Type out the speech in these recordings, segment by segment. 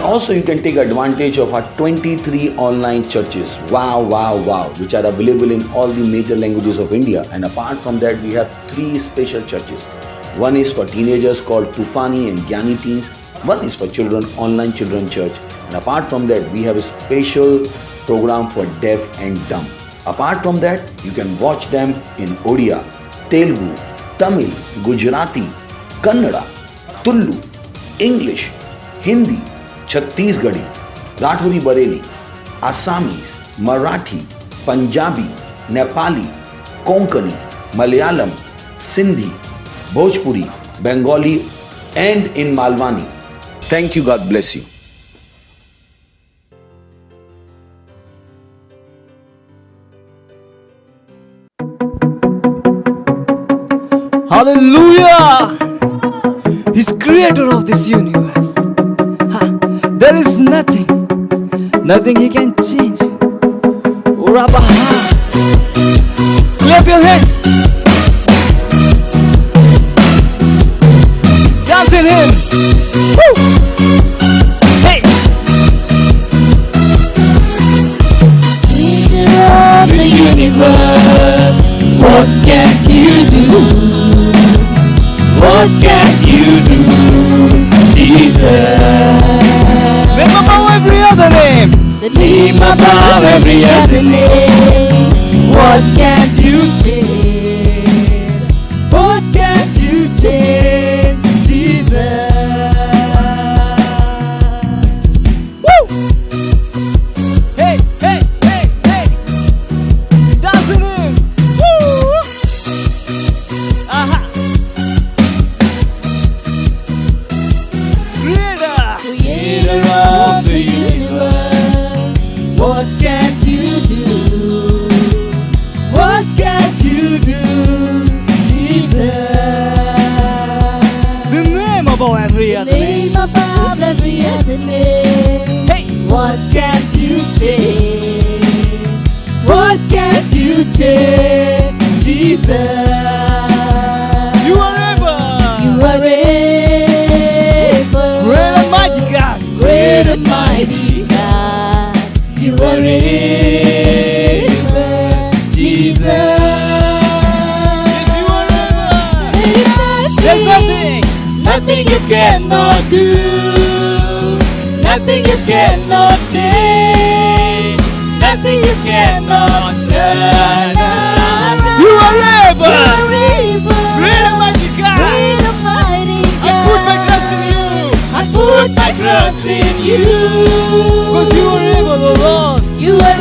also you can take advantage of our 23 online churches. Wow, which are available in all the major languages of India. And apart from that, we have 3 special churches. One is for teenagers called Tufani and Gyani Teens. One is for children, Online Children Church. And apart from that, we have a special program for deaf and dumb. Apart from that, you can watch them in Odia, Telugu, Tamil, Gujarati, Kannada, Tullu, English, Hindi, Chhattisgarhi, Rathori Bareli, Assamese, Marathi, Punjabi, Nepali, Konkani, Malayalam, Sindhi, Bhojpuri, Bengali, and in Malwani. Thank you. God bless you. Hallelujah! He's creator of this universe. There is nothing he can change. Urabaha. Clap your hands. Dance in him. Woo! Hey! Creator of the universe, what can you do? What can you do, Jesus? Name above every other name. The name above every other name. What can you change? What can you change, Jesus? Woo! Hey, hey, hey, hey! Dancing him! Woo! Aha! Creator of the universe, what can you do? What can you do, Jesus? The name above every other name. Name above every other name. Hey! What can you change? What can you change, Jesus? You are able! You are able. Great and mighty God! Great and mighty God, you are able, Jesus. Yes, you are able! There's nothing you cannot do, nothing you cannot change, nothing you cannot turn around. You are able! You are able, Great and mighty God! great and mighty I put my God. trust in you! I put my trust in you. Because you are able, O Lord! You are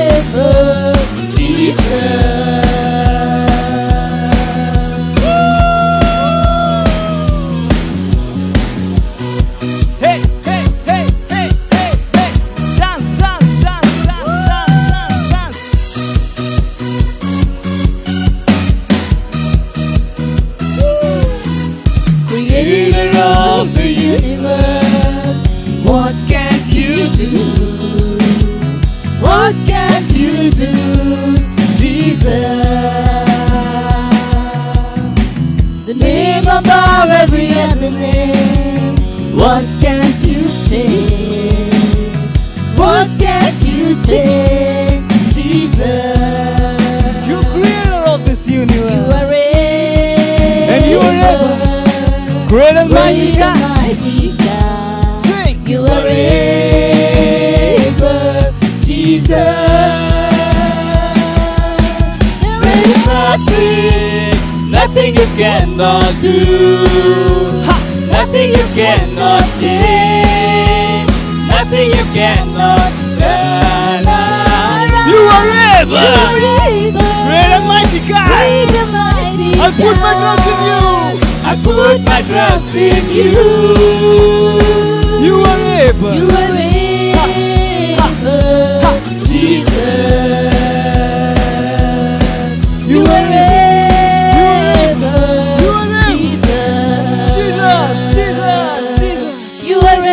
able, Jesus. Hey, hey, hey, hey, hey, hey! Dance, dance, dance, dance, dance, dance, Creator of the universe, what can you do? What can you do, Jesus? The name above every other name. What can't you change? What can't you change, Jesus? You're creator of this You universe! are able. And you are able. Great and mighty Great and God! mighty God. Sing! You are able, Jesus. There is nothing you cannot do, nothing you cannot change, nothing you cannot turn around. You are able! You are able, Great and mighty God! great and mighty I put my God. trust in you! I put my trust in you. You are able! You are able, Jesus. You are able, Jesus. Jesus, Jesus, Jesus! You are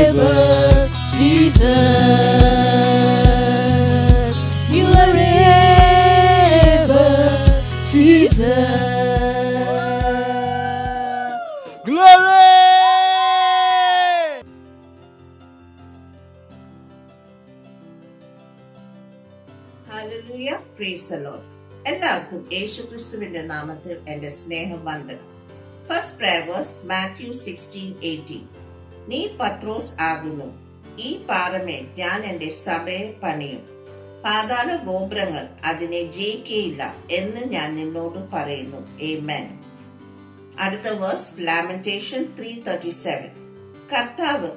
able, Jesus. You are able, Jesus. Glory! Praise Lord. എല്ലാവർക്കും യേശുക്രിസ്തുവിന്റെ നാമത്തിൽ എന്റെ സ്നേഹവന്ദനം. First prayer verse Matthew 16:18. നീ പത്രോസ് ആകുന്നു, ഈ പാറമേൽ ഞാൻ എന്റെ സഭയെ പണിയും, പാതാള ഗോപുരങ്ങൾ അതിനെ ജയിക്കയില്ല എന്ന് ഞാൻ നിന്നോട് പറയുന്നു. ആമേൻ. അടുത്ത വേഴ്സ് ലാമെന്റേഷൻ 3:37. കർത്താവ്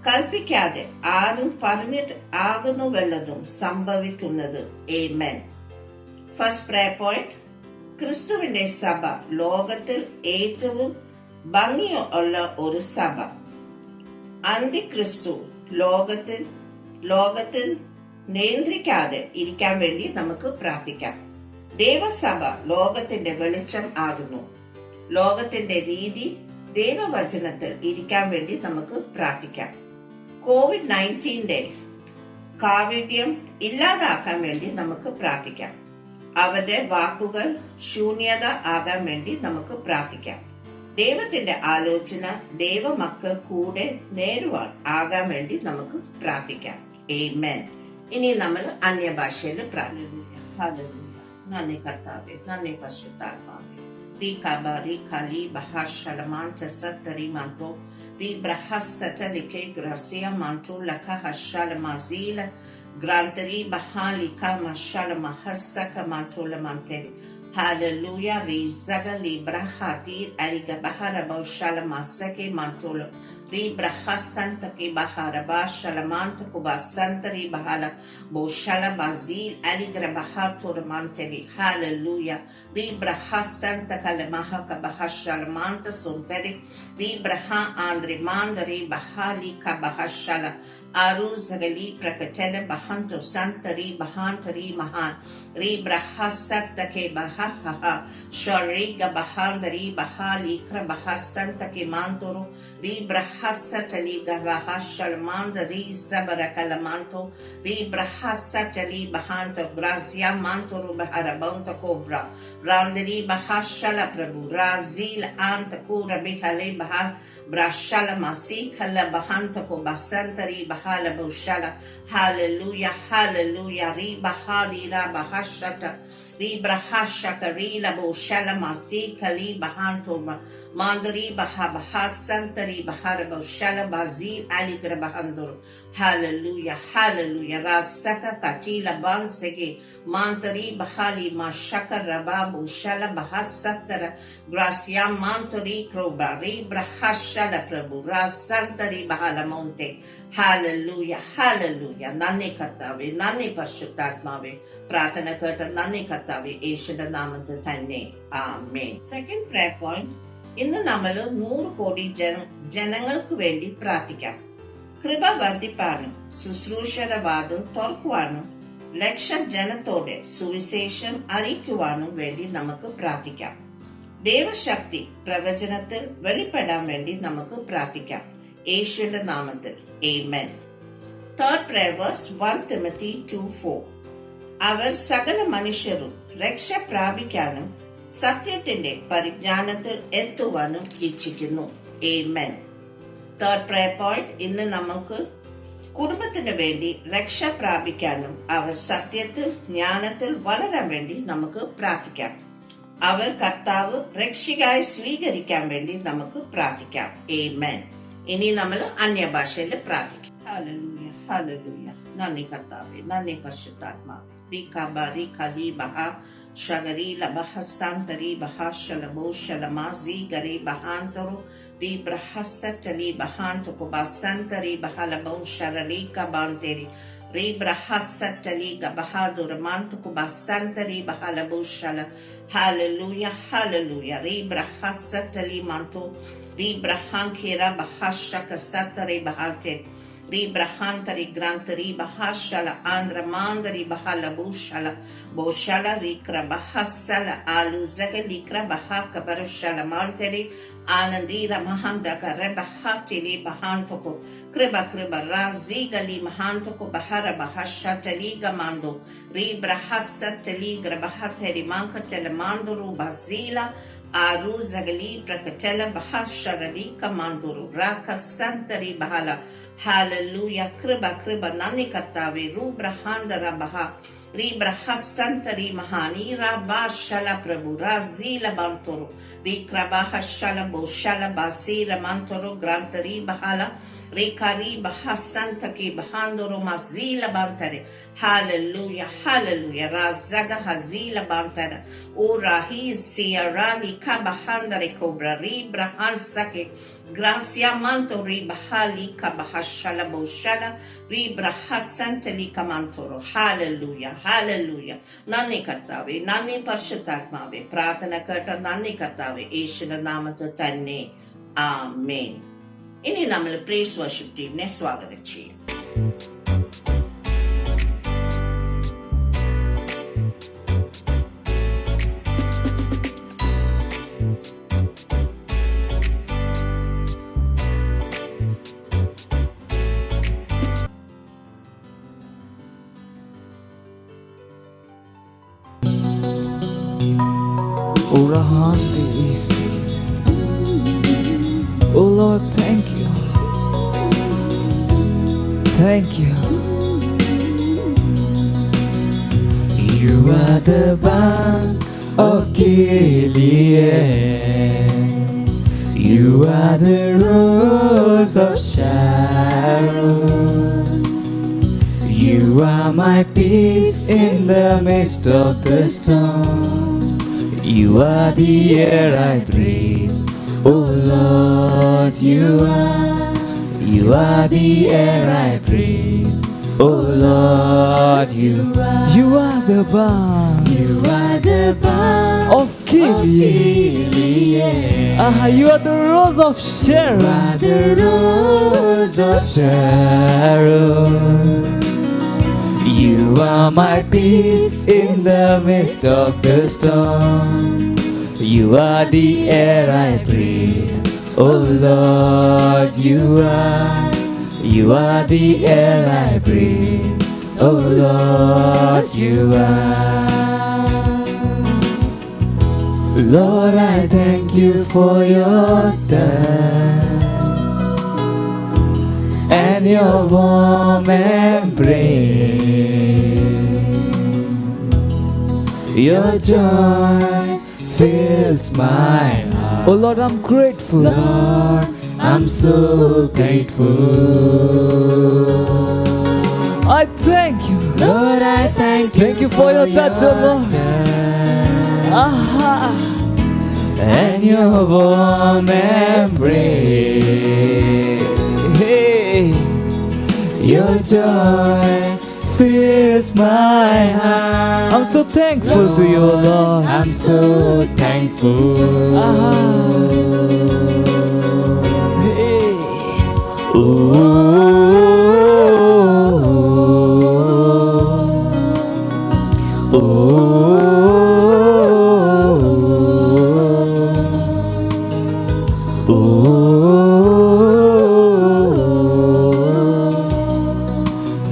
കൽപ്പിക്കാതെ ആരും പറഞ്ഞിട്ട് ആകുന്നു വല്ലതും സംഭവിക്കുന്നത്. ആമേൻ. ഫസ്റ്റ് പ്രയർ പോയിന്റ്, ക്രിസ്തുവിന്റെ സഭ ലോകത്തിൽ ഏറ്റവും ഭംഗിയുള്ള ഒരു സഭ. അന്തിക്രിസ്തു ലോകത്തിൽ നിയന്ത്രിക്കാതെ ഇരിക്കാൻ വേണ്ടി നമുക്ക് പ്രാർത്ഥിക്കാം. ദൈവസഭ ലോകത്തിന്റെ വെളിച്ചം ആകുന്നു. ലോകത്തിന്റെ രീതി ദൈവവചനത്തിൽ ഇരിക്കാൻ വേണ്ടി നമുക്ക് പ്രാർത്ഥിക്കാം. COVID-19 കാവ്യം ഇല്ലാതാക്കാൻ വേണ്ടി നമുക്ക് പ്രാർത്ഥിക്കാം. അവരുടെ വാക്കുകൾ ശൂന്യത ആകാൻ വേണ്ടി നമുക്ക് പ്രാർത്ഥിക്കാം. ദൈവത്തിന്റെ ആലോചന ദൈവമക്കൾ കൂടെ നേരുവാൻ ആകാൻ വേണ്ടി നമുക്ക് പ്രാർത്ഥിക്കാം. ആമേൻ. ഇനി നമ്മൾ അന്യഭാഷയിൽ പ്രാർത്ഥിക്കുക. ഹല്ലേലൂയ. നന്ദി കർത്താവേ, നന്ദി പരിശുദ്ധാത്മാവേ. Rikabari kali bahashalaman tasatari manto vibrahasata like gracia manto laka hashalamazila grantari bahalika mashalamahasaka manto lamanteri. Hallelujah. Rizaga librahati ariga bahara baushalamasake mantolo ribrahasanta ki bahara bashalamanta kubasantari bahala Boshala bazil aligra bahatur manteli. Hallelujah. Ribrahasanta kalamaha kabahashalamanta sunteri ribraha andri mandari bahali kabahashala aruzagali prakatele bahanto santari bahantari mahan ribrahasanta ke bahaha shariga bahandari bahali krabahasanta ke mantoro ribrahasatali gabahashalamandari zabarakalamanto ribrahasatali bahanto grazia mantoro baharabanta cobra randari bahashala prabhu razil anta kura bihale bahar brashala masikhala bahanta ko basantari bahala bushala. Hallelujah. Hallelujah. Ribahali rabahashata ribrahashaka rila bushala masikali bahanto mandari bahabahasantari bahara bushala bazil aligra bahandur. Hallelujah. Hallelujah. Rasaka katila bansege mantari bahali mashaka rababu shala bahasatara gracia mantari kroba ribrahashala prabhu rasantari bahala monte. Hallelujah. Hallelujah. നന്ദി കർത്താവേ, നന്ദി പരിശുദ്ധാത്മാവേ. പ്രാർത്ഥന കേട്ട നന്ദി കർത്താവേ, യേശുവിന്റെ നാമത്തിൽ തന്നെ. ആമേൻ. സെക്കൻഡ് പ്രയർ പോയിന്റ്, ഇന്ന് നമ്മൾ 100 കോടി ജനങ്ങൾക്ക് വേണ്ടി പ്രാർത്ഥിക്കാം. കൃപ വർദ്ധിപ്പാനും ശുശ്രൂഷയുടെ വാതിൽ തുറക്കുവാനും ലക്ഷജനത്തോടെ സുവിശേഷം അറിയിക്കുവാനും വേണ്ടി നമുക്ക് പ്രാർത്ഥിക്കാം. ദൈവശക്തി പ്രവചനത്തിൽ വെളിപ്പെടാൻ വേണ്ടി നമുക്ക് പ്രാർത്ഥിക്കാം. യേശുവിന്റെ നാമത്തിൽ. ആമേൻ. Third prayer verse 1 Timothy 2:4. അവർ സകല മനുഷ്യരും രക്ഷ പ്രാപിക്കാനും സത്യത്തിന്റെ പരിജ്ഞാനത്തിൽ എത്തുവാനും ഇച്ഛിക്കുന്നു. ആമേൻ. തേർഡ് പ്രയർ പോയിന്റ്, ഇന്ന് നമുക്ക് കുടുംബത്തിന് വേണ്ടി രക്ഷ പ്രാപിക്കാനും അവർ സത്യത്തിൽ ജ്ഞാനത്തിൽ വളരാൻ വേണ്ടി നമുക്ക് പ്രാർത്ഥിക്കാം. അവർ കർത്താവ് രക്ഷകായി സ്വീകരിക്കാൻ വേണ്ടി നമുക്ക് പ്രാർത്ഥിക്കാം. ആമേൻ. ഇനി നമ്മൾ അന്യഭാഷയിൽ പ്രാർത്ഥിക്കാം. ഹല്ലേലൂയ. ഹല്ലേലൂയ. നന്ദി കർത്താവേ, നന്ദി പരിശുദ്ധാത്മാവേ. റികബരി കലി ബഹ ഷഗരി ലബഹ സന്തരി ബഹ ശലബോ ശലമാസി ഗരി ബഹാന്തറു റിബ്രഹസതലി ബഹാന്ത കുബസന്തരി ബഹലബോ ശരലി കബാന്തരി റിബ്രഹസതലി ഗബഹാദുർ മാന്ത കുബസന്തരി ബഹലബോ ശല. ഹല്ലേലൂയ. ഹല്ലേലൂയ. റിബ്രഹസതലി മാന്ത ribrahankira bahashaka satari bahate ribrahantari grantari bahashala andra mandari bahala bushala boshala rikra bahasala alu zagalikra bahaka barashala manteri anandira mahandaka rebahatili bahantoko kriba razigali mahantoko bahara bahashatali gamando ribrahasatali grabahateri mankatele manduru bazila Aruzagli prakatela bahasharali kamanduru raka santari bahala. Hallelujah. Kriba nani katavi rubrahandara baha Ribrahasantari mahani rabashala prabhu razila bantoro rikrabahashala boshala basira mantoro grantari bahala rikari bahasantaki bahandoro mazila bantare. Hallelujah, hallelujah. Razaga hazila bantara urahi siarali kabahandare cobra ribrahansake gracia manto ribahali kabahashala boshala ribrahasantali kamantoro. Hallelujah, hallelujah. നന്ദി കർത്താവേ, നന്ദി പരിശുദ്ധാത്മാവേ. പ്രാർത്ഥന കേട്ട നന്ദി കർത്താവേ, യേശുവിന്റെ നാമത്തിൽ തന്നെ ആമേൻ. ഇനി നമ്മൾ പ്രൈസ് വർഷിപ്പ് ടീമിനെ സ്വാഗതം ചെയ്യും. Oh Lord, thank you. Thank you. You are the balm of Gilead. You are the rose of Sharon. You are my peace in the midst of the storm. You are the air I breathe. Oh Lord, you are the air I breathe. Oh Lord, you are the balm. You are the balm of Gilead. You are the rose of Sharon. You are the rose of Sharon. You are my peace in the midst of the storm. You are the air I breathe. Oh Lord, you are the air I breathe. Oh Lord, you are. Lord, I thank you for your touch and your warm embrace. Your joy fills my heart. Oh Lord, I'm grateful. Lord, I'm so grateful. I thank you. Lord, I thank you. Thank you for your touch, oh Lord. And your warm embrace. Hey, your joy fills my heart. I'm so thankful to you, Lord. I'm so thankful. Hey.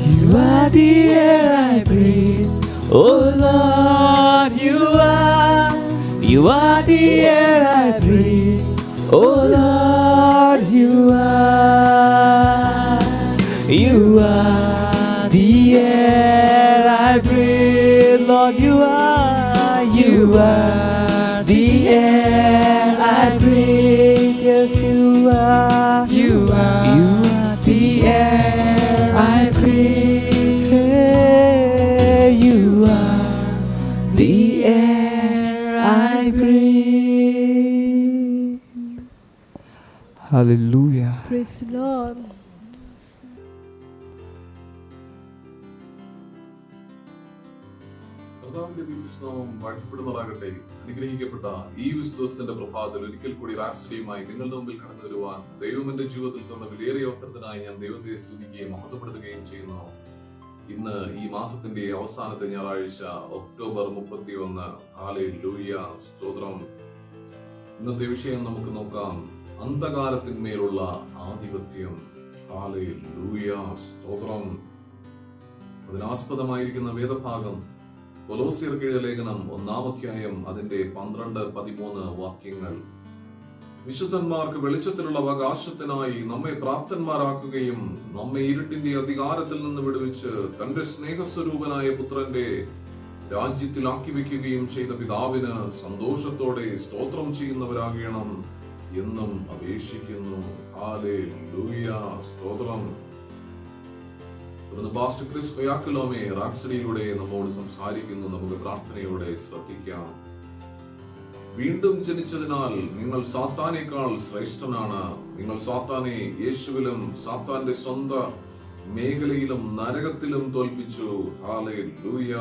You are the air I breathe. Oh Lord, you are the air I breathe. Oh Lord, you are the air I breathe. Lord, you are the air I breathe. Yes, you are the air I breathe. Hey, you are the air I breathe. Hallelujah. Praise the Lord. കർത്താവിന്റെ ദിവസവും വാഴ്ത്തപ്പെടുന്നതാകട്ടെ. അനുഗ്രഹിക്കപ്പെട്ട ഈ വിശ്വാസത്തിന്റെ പ്രഭാതത്തിൽ ഒരിക്കൽ കൂടി റാപ്സഡിയുമായി നിങ്ങളുടെ മുമ്പിൽ കടന്നു വരുവാൻ ദൈവം എന്റെ ജീവിതത്തിൽ തന്ന വിലയേറിയ അവസരത്തിനായി ഞാൻ ദൈവത്തെ സ്തുതിക്കുകയും മഹത്വപ്പെടുത്തുകയും ചെയ്യുന്നു. ഇന്ന് ഈ മാസത്തിന്റെ അവസാനത്തെ ഞായറാഴ്ച ഒക്ടോബർ 31. ഹല്ലേലൂയ, സ്തോത്രം. ഇന്നത്തെ വിഷയം നമുക്ക് നോക്കാം. അന്ധകാരത്തിന്മേലുള്ള ആധിപത്യം. ഹല്ലേലൂയ, സ്തോത്രം. അതിനാസ്പദമായിരിക്കുന്ന വേദഭാഗം കൊലോസ്യർക്ക് എഴുതിയ ലേഖനം 1-ാം അധ്യായം അതിന്റെ 12-13 വാക്യങ്ങൾ. വിശുദ്ധന്മാർക്ക് വെളിച്ചത്തിലുള്ള അവകാശത്തിനായി നമ്മെ പ്രാപ്തന്മാരാക്കുകയും നമ്മെ ഇരുട്ടിന്റെ അധികാരത്തിൽ നിന്ന് വിടുവിച്ച് തന്റെ സ്നേഹസ്വരൂപനായ പുത്രന്റെ രാജ്യത്തിലാക്കി വെക്കുകയും ചെയ്ത പിതാവിന് സന്തോഷത്തോടെ സ്തോത്രം ചെയ്യുന്നവരാകണം എന്നും അപേക്ഷിക്കുന്നു. ഹല്ലേലൂയ, സ്തോത്രം. പാസ്റ്റർ ക്രിസ് ഒയാക്കലോമെ റാപ്സഡിയിലൂടെ നമ്മോട് സംസാരിക്കുന്നു. നമുക്ക് പ്രാർത്ഥനയോടെ ശ്രദ്ധിക്കാം. വീണ്ടും ജനിച്ചതിനാൽ നിങ്ങൾ സാത്താനേക്കാൾ ശ്രേഷ്ഠനാണ്. നിങ്ങൾ സാത്താനെ യേശുവിലും സാത്താന്റെ സ്വന്തം മേഖലയിലും നരകത്തിലും തോൽപ്പിച്ചു. ഹല്ലേലൂയ.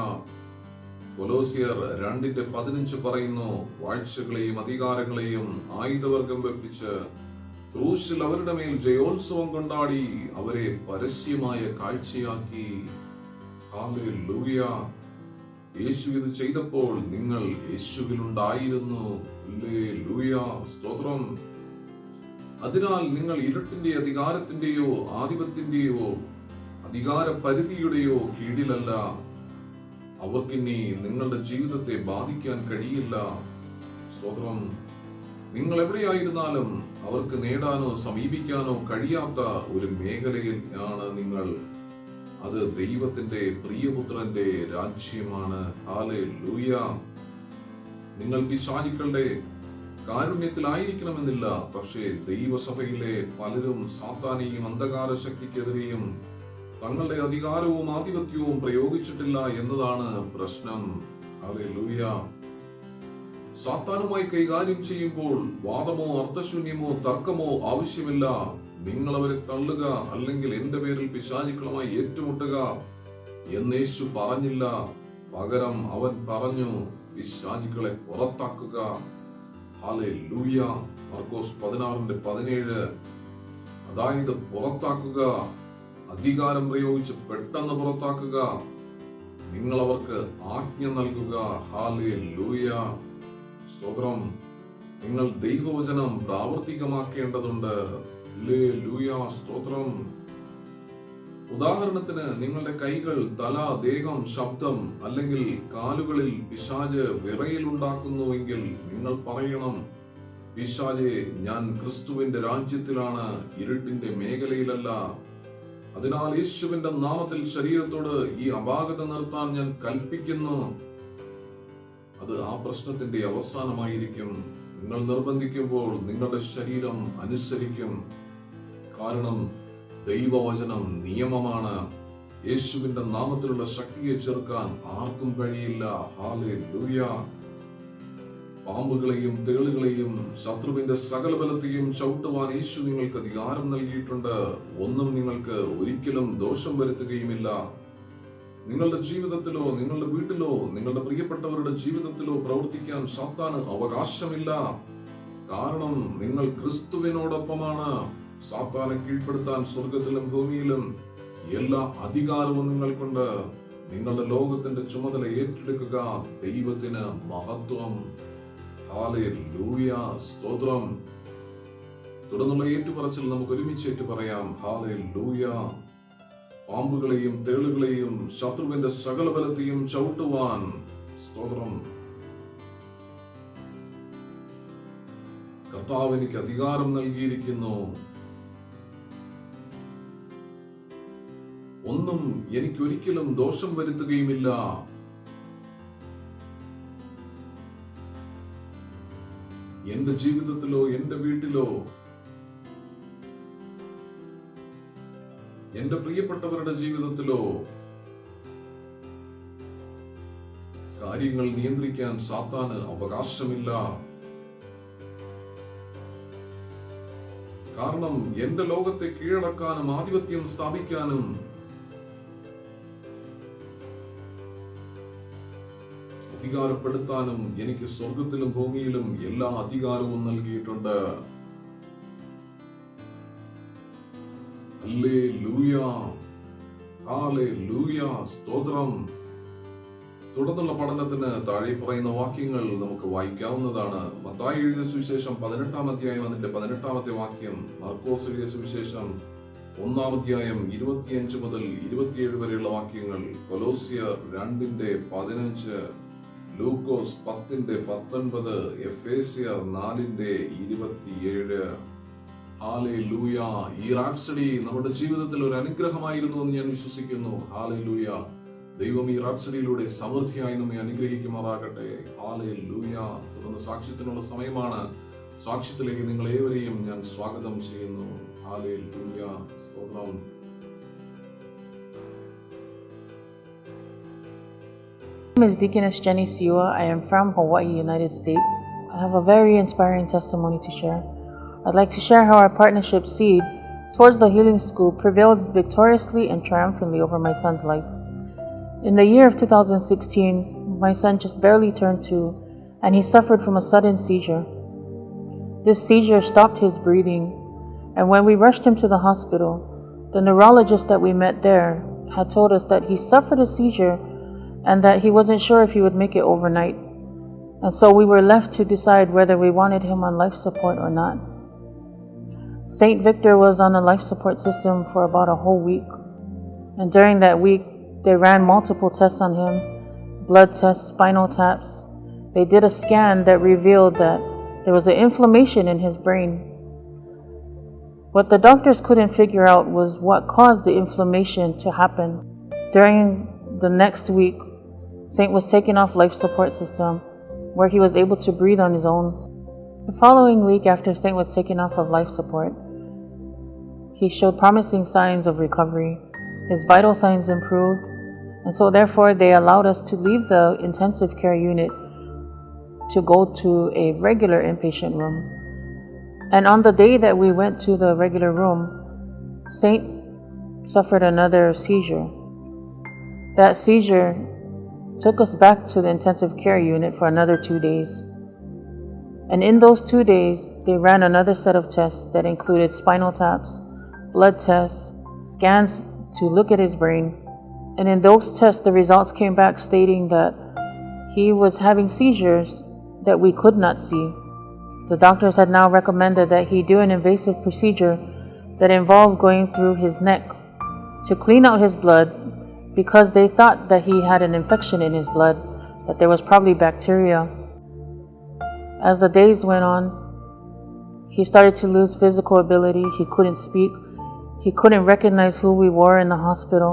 കൊലോസ്യർ 2:15 പറയുന്നു, വാഴ്ചകളെയും അധികാരങ്ങളെയും ആയുധവർഗം വെപ്പിച്ച് ക്രൂശിൽ അവരുടെ മേൽ ജയോത്സവം കൊണ്ടാടി അവരെ പരസ്യമായ കാഴ്ചയാക്കി. ഹല്ലേലൂയ. യേശു ഇത് ചെയ്തപ്പോൾ നിങ്ങൾ യേശുവിലുണ്ടായിരുന്നു. ഹല്ലേലൂയ, സ്തോത്രം. അതിനാൽ നിങ്ങൾ ഇരുട്ടിന്റെ അധികാരത്തിന്റെയോ ആധിപത്യത്തിന്റെയോ അധികാര പരിധിയുടെയോ കീഴിലല്ല. അവർക്കിനി നിങ്ങളുടെ ജീവിതത്തെ ബാധിക്കാൻ കഴിയില്ല. സ്തോത്രം. നിങ്ങൾ എവിടെയായിരുന്നാലും അവർക്ക് നേടാനോ സമീപിക്കാനോ കഴിയാത്ത ഒരു മേഖലയിൽ ആണ് നിങ്ങൾ. അത് ദൈവത്തിന്റെ പ്രിയപുത്രന്റെ രാജ്യമാണ്. ഹല്ലേലൂയ. നിങ്ങൾ പിശാചുക്കളുടെ കാരുണ്യത്തിലായിരിക്കണമെന്നില്ല. പക്ഷേ ദൈവസഭയിലെ പലരും സാത്താനെയും അന്ധകാര ശക്തിക്കെതിരെയും തങ്ങളുടെ അധികാരവും ആധിപത്യവും പ്രയോഗിച്ചിട്ടില്ല എന്നതാണ് പ്രശ്നം. ഹല്ലേലൂയ. സാത്താനുമായി കൈകാര്യം ചെയ്യുമ്പോൾ വാദമോ അർത്ഥശൂന്യമോ തർക്കമോ ആവശ്യമില്ല. നിങ്ങൾ അവരെ തള്ളുക, അല്ലെങ്കിൽ എന്റെ പേരിൽ പിശാചുക്കളുമായി ഏറ്റുമുട്ടുക എന്ന് യേശു പറഞ്ഞില്ല. പകരം അവൻ പറഞ്ഞു, പിശാചുക്കളെ പുറത്താക്കുക. ഹല്ലേലൂയ. മാർക്കോസ് 16:17. അതായത് പുറത്താക്കുക, അധികാരം പ്രയോഗിച്ച് പെട്ടെന്ന് പുറത്താക്കുക. നിങ്ങൾ അവർക്ക് ആജ്ഞ നൽകുക. ഹല്ലേലൂയ, സ്തോത്രം. നിങ്ങൾ ദൈവവചനം പ്രാവർത്തികമാക്കേണ്ടതുണ്ട്. ഹല്ലേലൂയ, സ്തോത്രം. ഉദാഹരണത്തിന്, നിങ്ങളുടെ കൈകൾ, തല, ദേഹം, ശബ്ദം അല്ലെങ്കിൽ കാലുകളിൽ പിശാച് വിറയലുണ്ടാക്കുന്നുവെങ്കിൽ നിങ്ങൾ പറയണം, പിശാചേ, ഞാൻ ക്രിസ്തുവിന്റെ രാജ്യത്തിലാണ്, ഇരുട്ടിന്റെ മേഖലയിലല്ല. അതിനാൽ യേശുവിന്റെ നാമത്തിൽ ശരീരത്തോട് ഈ അപാകത നിർത്താൻ ഞാൻ കൽപ്പിക്കുന്നു. അത് ആ പ്രശ്നത്തിന്റെ അവസാനമായിരിക്കും. നിങ്ങൾ നിർബന്ധിക്കുമ്പോൾ നിങ്ങളുടെ ശരീരം അനുസരിക്കും. കാരണം ദൈവവചനം നിയമമാണ്. യേശുവിന്റെ നാമത്തിലുള്ള ശക്തിയെ ചെറുക്കാൻ ആർക്കും കഴിയില്ല. ഹല്ലേലൂയ. പാമ്പുകളെയും തേളുകളെയും ശത്രുവിന്റെ സകല ബലത്തെയും ചവിട്ടുവാൻ യേശു നിങ്ങൾക്ക് അധികാരം നൽകിയിട്ടുണ്ട്. ഒന്നും നിങ്ങൾക്ക് ഒരിക്കലും ദോഷം വരുത്തുകയുമില്ല. നിങ്ങളുടെ ജീവിതത്തിലോ നിങ്ങളുടെ വീട്ടിലോ നിങ്ങളുടെ പ്രിയപ്പെട്ടവരുടെ ജീവിതത്തിലോ പ്രവർത്തിക്കാൻ സാത്താന് അവകാശമില്ല. കാരണം നിങ്ങൾ ക്രിസ്തുവിനോടൊപ്പമാണ്. സാത്താനെ കീഴ്പ്പെടുത്താൻ സ്വർഗത്തിലും ഭൂമിയിലും എല്ലാ അധികാരവും നിങ്ങൾക്കുണ്ട്. നിങ്ങളുടെ ലോകത്തിന്റെ ചുമതല ഏറ്റെടുക്കുക. ദൈവത്തിന് മഹത്വം. ഹല്ലേലൂയ, സ്തോത്രം. തുടർന്നുള്ള ഏറ്റുപറച്ചിൽ നമുക്ക് ഒരുമിച്ച് ഏറ്റു പറയാം. ഹല്ലേലൂയ. പാമ്പുകളെയും തേളുകളെയും ശത്രുവിന്റെ സകല ബലത്തെയും ചവിട്ടുവാൻ, സ്തോത്രം, കർത്താവ് എനിക്ക് അധികാരം നൽകിയിരിക്കുന്നു. ഒന്നും എനിക്കൊരിക്കലും ദോഷം വരുത്തുകയുമില്ല. എന്റെ ജീവിതത്തിലോ എന്റെ വീട്ടിലോ എന്റെ പ്രിയപ്പെട്ടവരുടെ ജീവിതത്തിലോ കാര്യങ്ങൾ നിയന്ത്രിക്കാൻ സാത്താന് അവകാശമില്ല. കാരണം എന്റെ ലോകത്തെ കീഴടക്കാനും ആധിപത്യം സ്ഥാപിക്കാനും അധികാരപ്പെടുത്താനും എനിക്ക് സ്വർഗത്തിലും ഭൂമിയിലും എല്ലാ അധികാരവും നൽകിയിട്ടുണ്ട്. ഹല്ലേലൂയ, ഹല്ലേലൂയ, സ്തോത്രം. തുടർന്നുള്ള പഠനത്തിന് താഴെ പറയുന്ന വാക്യങ്ങൾ നമുക്ക് വായിക്കാവുന്നതാണ്. മത്തായി എഴുതിയ സുവിശേഷം 18-ാം അധ്യായം അതിന്റെ 18-ാമത്തെ വാക്യം, മർക്കോസ് എഴുതിയ സുവിശേഷം 1-ാം അധ്യായം 25 മുതൽ 27 വരെയുള്ള വാക്യങ്ങൾ, കൊലോസ്യർ 2:15, ലൂക്കോസ് 10:19, എഫേസ്യർ 4:27. ഹല്ലേലൂയ. ഈ റാപ്സഡി നമ്മുടെ ജീവിതത്തിൽ ഒരു അനുഗ്രഹമായിരുന്നു എന്ന് ഞാൻ വിശ്വസിക്കുന്നു. ഹല്ലേലൂയ. ദൈവം ഈ റാപ്സഡിയിലൂടെ സമൃദ്ധിയായി നമ്മെ അനുഗ്രഹിക്കുമാറാകട്ടെ. ഹല്ലേലൂയ. തുടർന്ന് സാക്ഷ്യത്തിനുള്ള സമയമാണ്. സാക്ഷ്യത്തിലേക്ക് നിങ്ങൾ ഏവരെയും ഞാൻ സ്വാഗതം ചെയ്യുന്നു. ഹല്ലേലൂയ. സ്തോത്രം. My name is Deaconess Jenny Siwa. I am from Hawaii, United States. I have a very inspiring testimony to share. I'd like to share how our partnership seed towards the healing school prevailed victoriously and triumphantly over my son's life. In the year of 2016, my son just barely turned 2, and he suffered from a sudden seizure. This seizure stopped his breathing, and when we rushed him to the hospital, the neurologist that we met there had told us that he suffered a seizure and that he wasn't sure if he would make it overnight. And so we were left to decide whether we wanted him on life support or not. St. Victor was on a life support system for about a whole week. And during that week, they ran multiple tests on him, blood tests, spinal taps. They did a scan that revealed that there was an inflammation in his brain. What the doctors couldn't figure out was what caused the inflammation to happen. During the next week, Saint was taken off life support system, where he was able to breathe on his own. The following week after Saint was taken off of life support, he showed promising signs of recovery. His vital signs improved, and so therefore they allowed us to leave the intensive care unit to go to a regular inpatient room. And on the day that we went to the regular room, Saint suffered another seizure. That seizure took us back to the intensive care unit for another 2 days. And in those 2 days, they ran another set of tests that included spinal taps, blood tests, scans to look at his brain. And in those tests, the results came back stating that he was having seizures that we could not see. The doctors had now recommended that he do an invasive procedure that involved going through his neck to clean out his blood, because they thought that he had an infection in his blood, that there was probably bacteria. As the days went on, he started to lose physical ability. He couldn't speak. He couldn't recognize who we were in the hospital.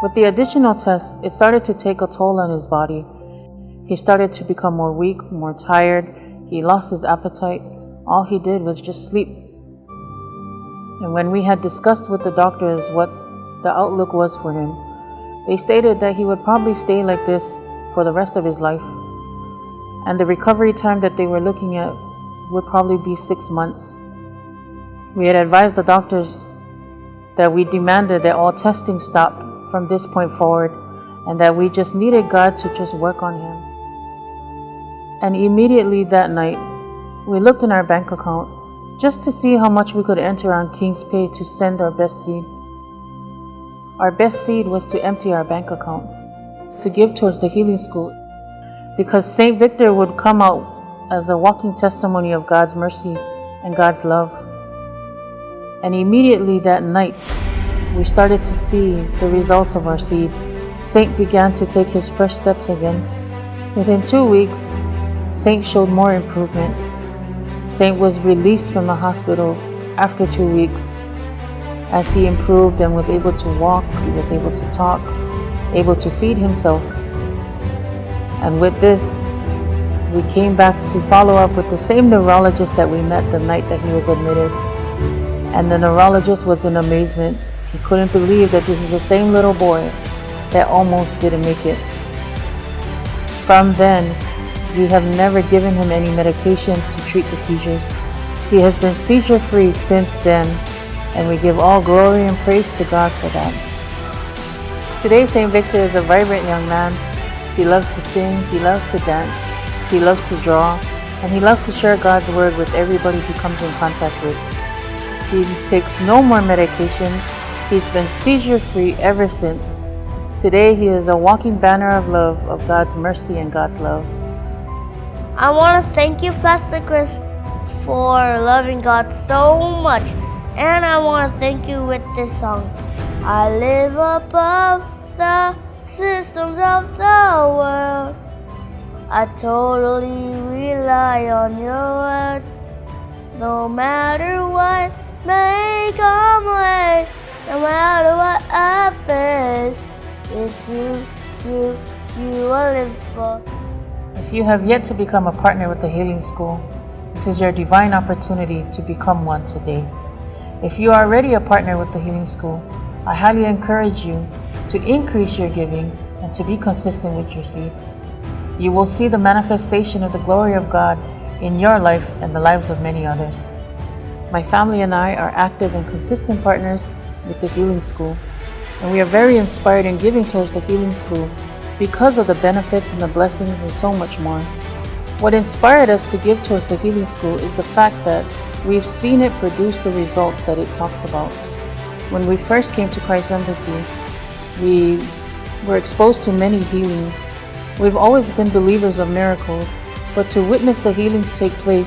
With the additional tests, it started to take a toll on his body. He started to become more weak, more tired. He lost his appetite. All he did was just sleep. And when we had discussed with the doctors what the outlook was for him, they stated that he would probably stay like this for the rest of his life. And the recovery time that they were looking at would probably be 6 months. We had advised the doctors that we demanded that all testing stop from this point forward, and that we just needed God to just work on him. And immediately that night, we looked in our bank account just to see how much we could enter on King's Pay to send our best seed. Our best seed was to empty our bank account, to give towards the healing school, because St. Victor would come out as a walking testimony of God's mercy and God's love. And immediately that night, we started to see the results of our seed. Saint began to take his first steps again. Within 2 weeks, Saint showed more improvement. Saint was released from the hospital after 2 weeks. As he improved and was able to walk, he was able to talk, able to feed himself. And with this, we came back to follow up with the same neurologist that we met the night that he was admitted. And the neurologist was in amazement. He couldn't believe that this is the same little boy that almost didn't make it. From then, we have never given him any medications to treat the seizures. He has been seizure-free since then, and we give all glory and praise to God for that. Today, St. Victor is a vibrant young man. He loves to sing, he loves to dance, he loves to draw, and he loves to share God's word with everybody he comes in contact with. He takes no more medication. He's been seizure-free ever since. Today, he is a walking banner of love, of God's mercy and God's love. I want to thank you, Pastor Chris, for loving God so much. And I want to thank you with this song. I live above the systems of the world. I totally rely on your word. No matter what may come away, no matter what happens, it's you I live for. If you have yet to become a partner with the Healing School, this is your divine opportunity to become one today. If you are already a partner with the Healing School, I highly encourage you to increase your giving and to be consistent with your seed. You will see the manifestation of the glory of God in your life and the lives of many others. My family and I are active and consistent partners with the Healing School, and we are very inspired in giving towards the Healing School because of the benefits and the blessings and so much more. What inspired us to give towards the Healing School is the fact that we've seen it produce the results that it talks about. When we first came to Christ Embassy, we were exposed to many healings. We've always been believers of miracles, but to witness the healings take place,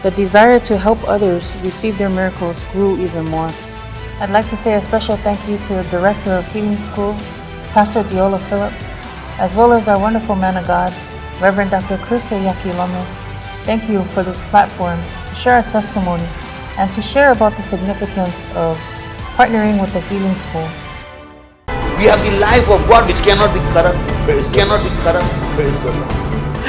the desire to help others receive their miracles grew even more. I'd like to say a special thank you to the Director of Healing School, Pastor Diola Phillips, as well as our wonderful man of God, Reverend Dr. Chris Yakilome. Thank you for this platform to share our testimony and to share about the significance of partnering with the Healing School. We have the life of God which cannot be corrupt. Cannot be corrupt. Praise the Lord.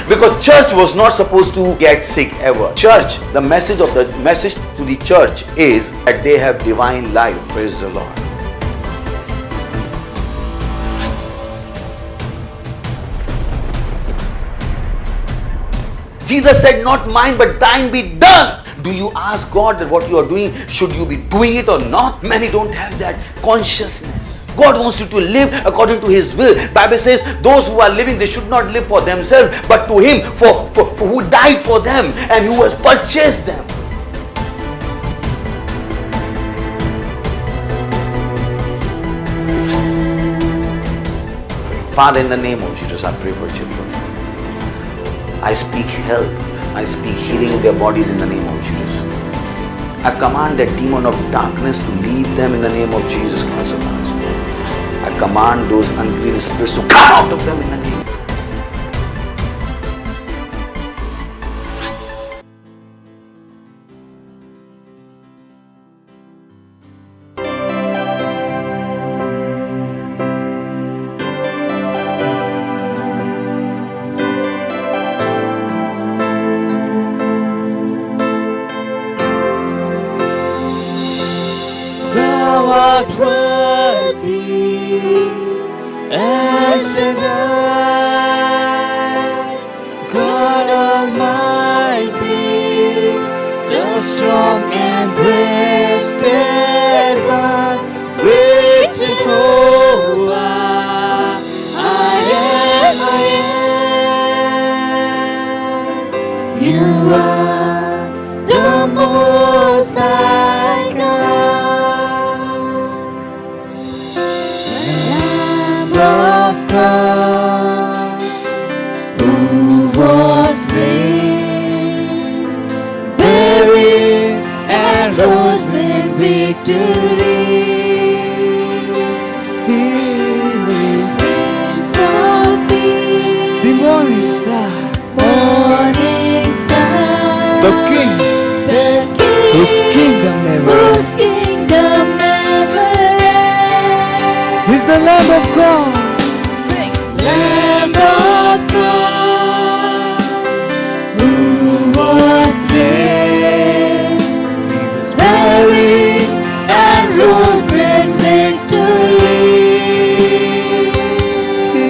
Because church was not supposed to get sick ever. Church, the message to the church is that they have divine life. Praise the Lord. Jesus said, not mine but thine be done. Do you ask God that what you are doing, should you be doing it or not? Many don't have that consciousness. God wants you to live according to His will. Bible says those who are living, they should not live for themselves, but to Him for who died for them and who has purchased them. Father, in the name of Jesus, I pray for children. I speak health. I speak healing in their bodies in the name of Jesus. I command that demon of darkness to leave them in the name of Jesus Christ of Nazareth. I command those unclean spirits to come out of them in the name. Thou art worthy, El Shaddai, God Almighty, the strong and breasted one, great Jehovah, I am. You are the Most High God, Lamb of God, who was slain, buried, and rose in victory. Prince of Peace, the morning star, the King, whose kingdom never ends. He's the Lamb of God. Sing. Lamb of God, who was slain, He was buried, and rose in victory. He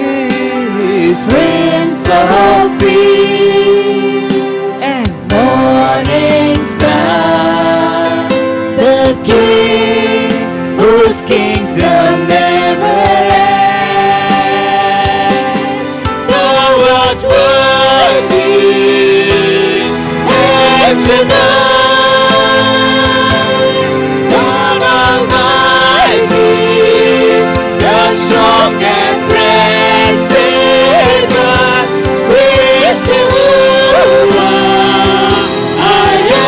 is Prince of Peace and morning star, the King whose kingdom never ends. Thou art worthy, El Shaddai, God Almighty, the strong and breasted one, great Jehovah, I am.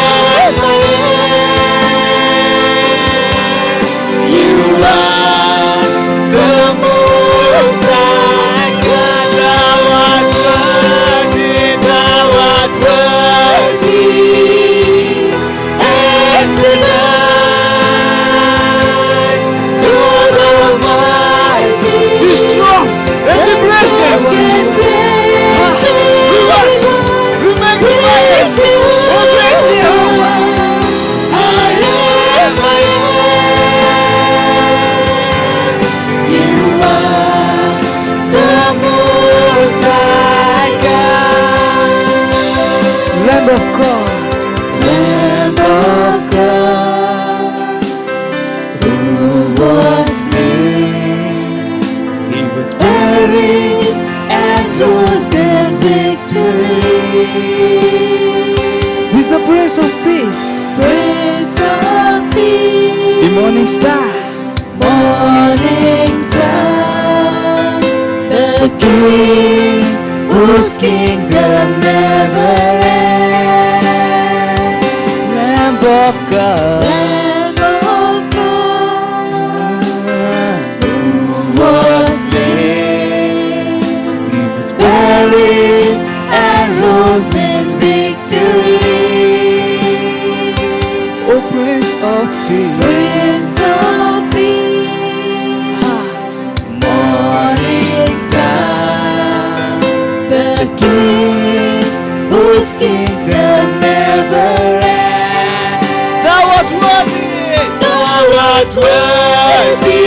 You are the Most High God, Thou art worthy. of God, Lamb of God, who was slain. He was buried and rose in victory. He's the Prince of Peace, Prince of Peace, the morning star, morning star, the the King whose kingdom never ends. Lamb of God, Lamb of God, who was slain. He was buried and rose in victory. O Prince of Peace, Prince of Peace, morning star, the King whose kingdom never ends. Thou art worthy, thou art worthy,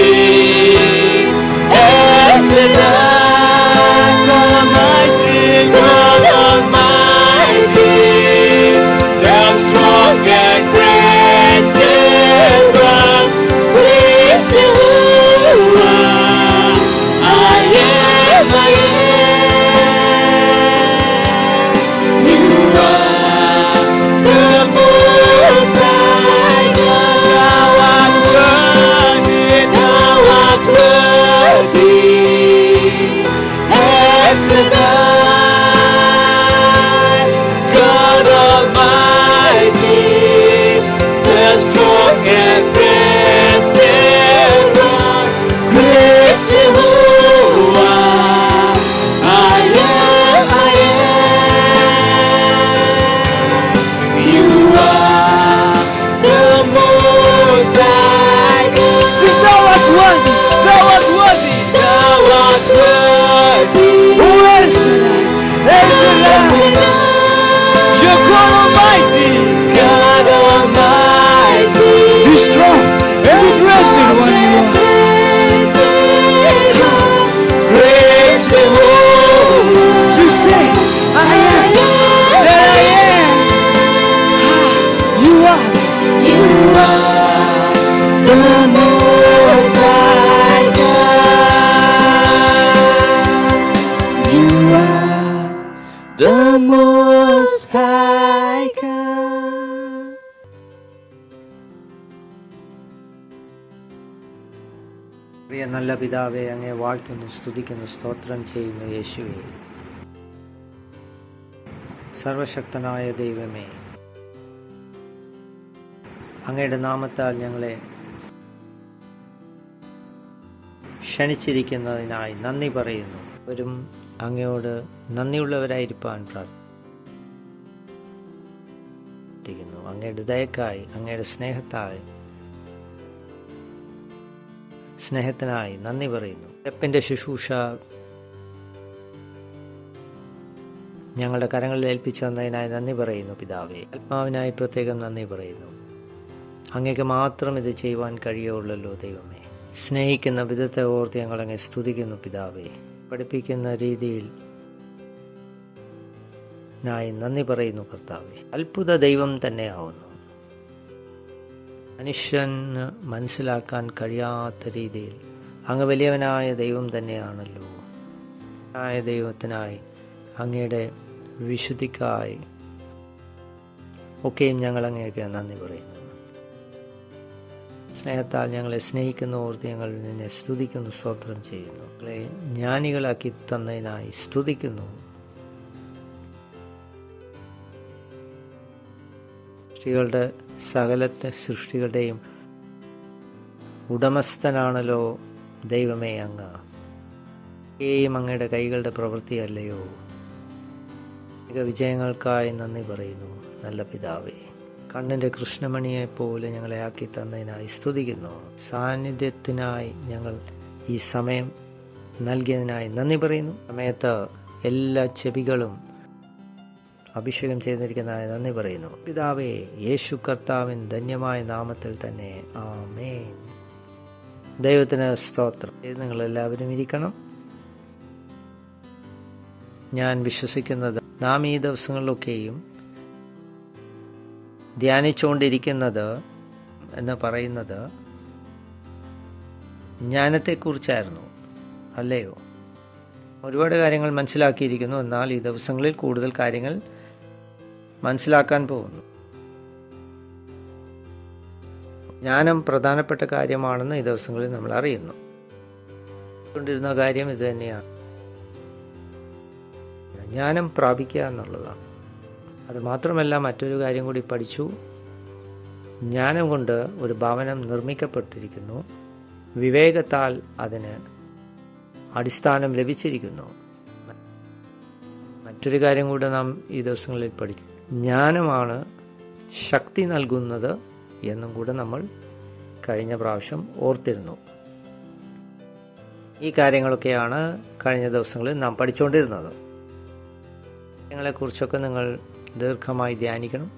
excellent, God Almighty, God Almighty, thou strong and great deliverer, with Jehovah, I am, I am. You are the Most High God. Thou art worthy, thou art worthy, excellent, God Almighty, the strong and breasted one, great Jehovah, I am, I am. You are the Most High God. Sing, thou art worthy, thou art worthy, thou art worthy. Who else? Excellent, you're God Almighty, God Almighty, the strong and the breasted one you are. Great Jehovah, you say, I am that I am. You are the Most High God. You are the Most High God. പ്രിയ നല്ല പിതാവേ, അങ്ങേ വാഴ്ത്തുന്നു, സ്തുതിക്കുന്നു, സ്തോത്രം ചെയ്യുന്നു യേശുവേ. സർവശക്തനായ ദൈവമേ, അങ്ങയുടെ നാമത്താൽ ഞങ്ങളെ ക്ഷണിച്ചിരിക്കുന്നതിനായി നന്ദി പറയുന്നു. വരും അങ്ങയോട് നന്ദിയുള്ളവരായിരിക്കാൻ പ്രാർത്ഥിക്കുന്നു. അങ്ങയുടെ ദയക്കായി, അങ്ങയുടെ സ്നേഹത്തിനായി നന്ദി പറയുന്നു. എപ്പിൻ്റെ ശുശ്രൂഷ ഞങ്ങളുടെ കരങ്ങളിൽ ഏൽപ്പിച്ചു തന്നതിനായി നന്ദി പറയുന്നു പിതാവേ. ആത്മാവിനായി പ്രത്യേകം നന്ദി പറയുന്നു. അങ്ങേക്ക് മാത്രം ഇത് ചെയ്യുവാൻ കഴിയുള്ളല്ലോ ദൈവമേ. സ്നേഹിക്കുന്ന വിധത്തെ ഓർത്ത് ഞങ്ങളങ്ങെ സ്തുതിക്കുന്നു പിതാവേ. പഠിപ്പിക്കുന്ന രീതിയിൽ നന്ദി പറയുന്നു കർത്താവേ. അത്ഭുത ദൈവം തന്നെയാവുന്നു. മനുഷ്യന് മനസ്സിലാക്കാൻ കഴിയാത്ത രീതിയിൽ അങ്ങ് വലിയവനായ ദൈവം തന്നെയാണല്ലോ. ദൈവത്തിനായി, അങ്ങയുടെ വിശുദ്ധിക്കായി ഒക്കെയും ഞങ്ങൾ അങ്ങേക്ക് നന്ദി പറയുന്നു. സ്നേഹത്താൽ ഞങ്ങളെ സ്നേഹിക്കുന്ന ഓർത്ത് ഞങ്ങൾ നിന്നെ സ്തുതിക്കുന്നു, സ്തോത്രം ചെയ്യുന്നു. ഞങ്ങളെ ജ്ഞാനികളാക്കി തന്നതിനായി സ്തുതിക്കുന്നു. സൃഷ്ടികളുടെ സകലത്തെ സൃഷ്ടികളുടെയും ഉടമസ്ഥനാണല്ലോ ദൈവമേ അങ്ങ്. അങ്ങയുടെ കൈകളുടെ പ്രവൃത്തിയല്ലയോ. വിജയങ്ങൾക്കായി നന്ദി പറയുന്നു നല്ല പിതാവേ. കണ്ണിൻ്റെ കൃഷ്ണമണിയെപ്പോലെ ഞങ്ങളെ ആക്കി തന്നതിനായി സ്തുതിക്കുന്നു. സാന്നിധ്യത്തിനായി ഞങ്ങൾ ഈ സമയം നൽകിയതിനായി നന്ദി പറയുന്നു. സമയത്ത് എല്ലാ ചെവികളും അഭിഷേകം ചെയ്തിരിക്കുന്നതായി നന്ദി പറയുന്നു. പിതാവേ, യേശു കർത്താവിൻ ധന്യമായ നാമത്തിൽ തന്നെ ആമേൻ. ദൈവത്തിന് സ്തോത്രം. നിങ്ങളെല്ലാവരും ഇരിക്കണം. ഞാൻ വിശ്വസിക്കുന്നത് നാം ഈ ദിവസങ്ങളിലൊക്കെയും ധ്യാനിച്ചുകൊണ്ടിരിക്കുന്നത് എന്ന് പറയുന്നത് ജ്ഞാനത്തെക്കുറിച്ചായിരുന്നു, അല്ലയോ? ഒരുപാട് കാര്യങ്ങൾ മനസ്സിലാക്കിയിരിക്കുന്നു, എന്നാൽ ഈ ദിവസങ്ങളിൽ കൂടുതൽ കാര്യങ്ങൾ മനസ്സിലാക്കാൻ പോകുന്നു. ജ്ഞാനം പ്രധാനപ്പെട്ട കാര്യമാണെന്ന് ഈ ദിവസങ്ങളിൽ നമ്മൾ അറിയുന്നു. കൊണ്ടിരുന്ന കാര്യം ഇത് തന്നെയാണ്, ജ്ഞാനം പ്രാപിക്കുക എന്നുള്ളതാണ്. അത് മാത്രമല്ല, മറ്റൊരു കാര്യം കൂടി പഠിച്ചു. ജ്ഞാനം കൊണ്ട് ഒരു ഭവനം നിർമ്മിക്കപ്പെട്ടിരിക്കുന്നു, വിവേകത്താൽ അതിന് അടിസ്ഥാനം ലഭിച്ചിരിക്കുന്നു. മറ്റൊരു കാര്യം കൂടി നാം ഈ ദിവസങ്ങളിൽ പഠിച്ചു. ജ്ഞാനമാണ് ശക്തി നൽകുന്നത് എന്നും കൂടെ നമ്മൾ കഴിഞ്ഞ പ്രാവശ്യം ഓർത്തിരുന്നു. ഈ കാര്യങ്ങളൊക്കെയാണ് കഴിഞ്ഞ ദിവസങ്ങളിൽ നാം പഠിച്ചുകൊണ്ടിരുന്നത്. കാര്യങ്ങളെക്കുറിച്ചൊക്കെ നിങ്ങൾ ദീർഘമായി ധ്യാനിക്കണം.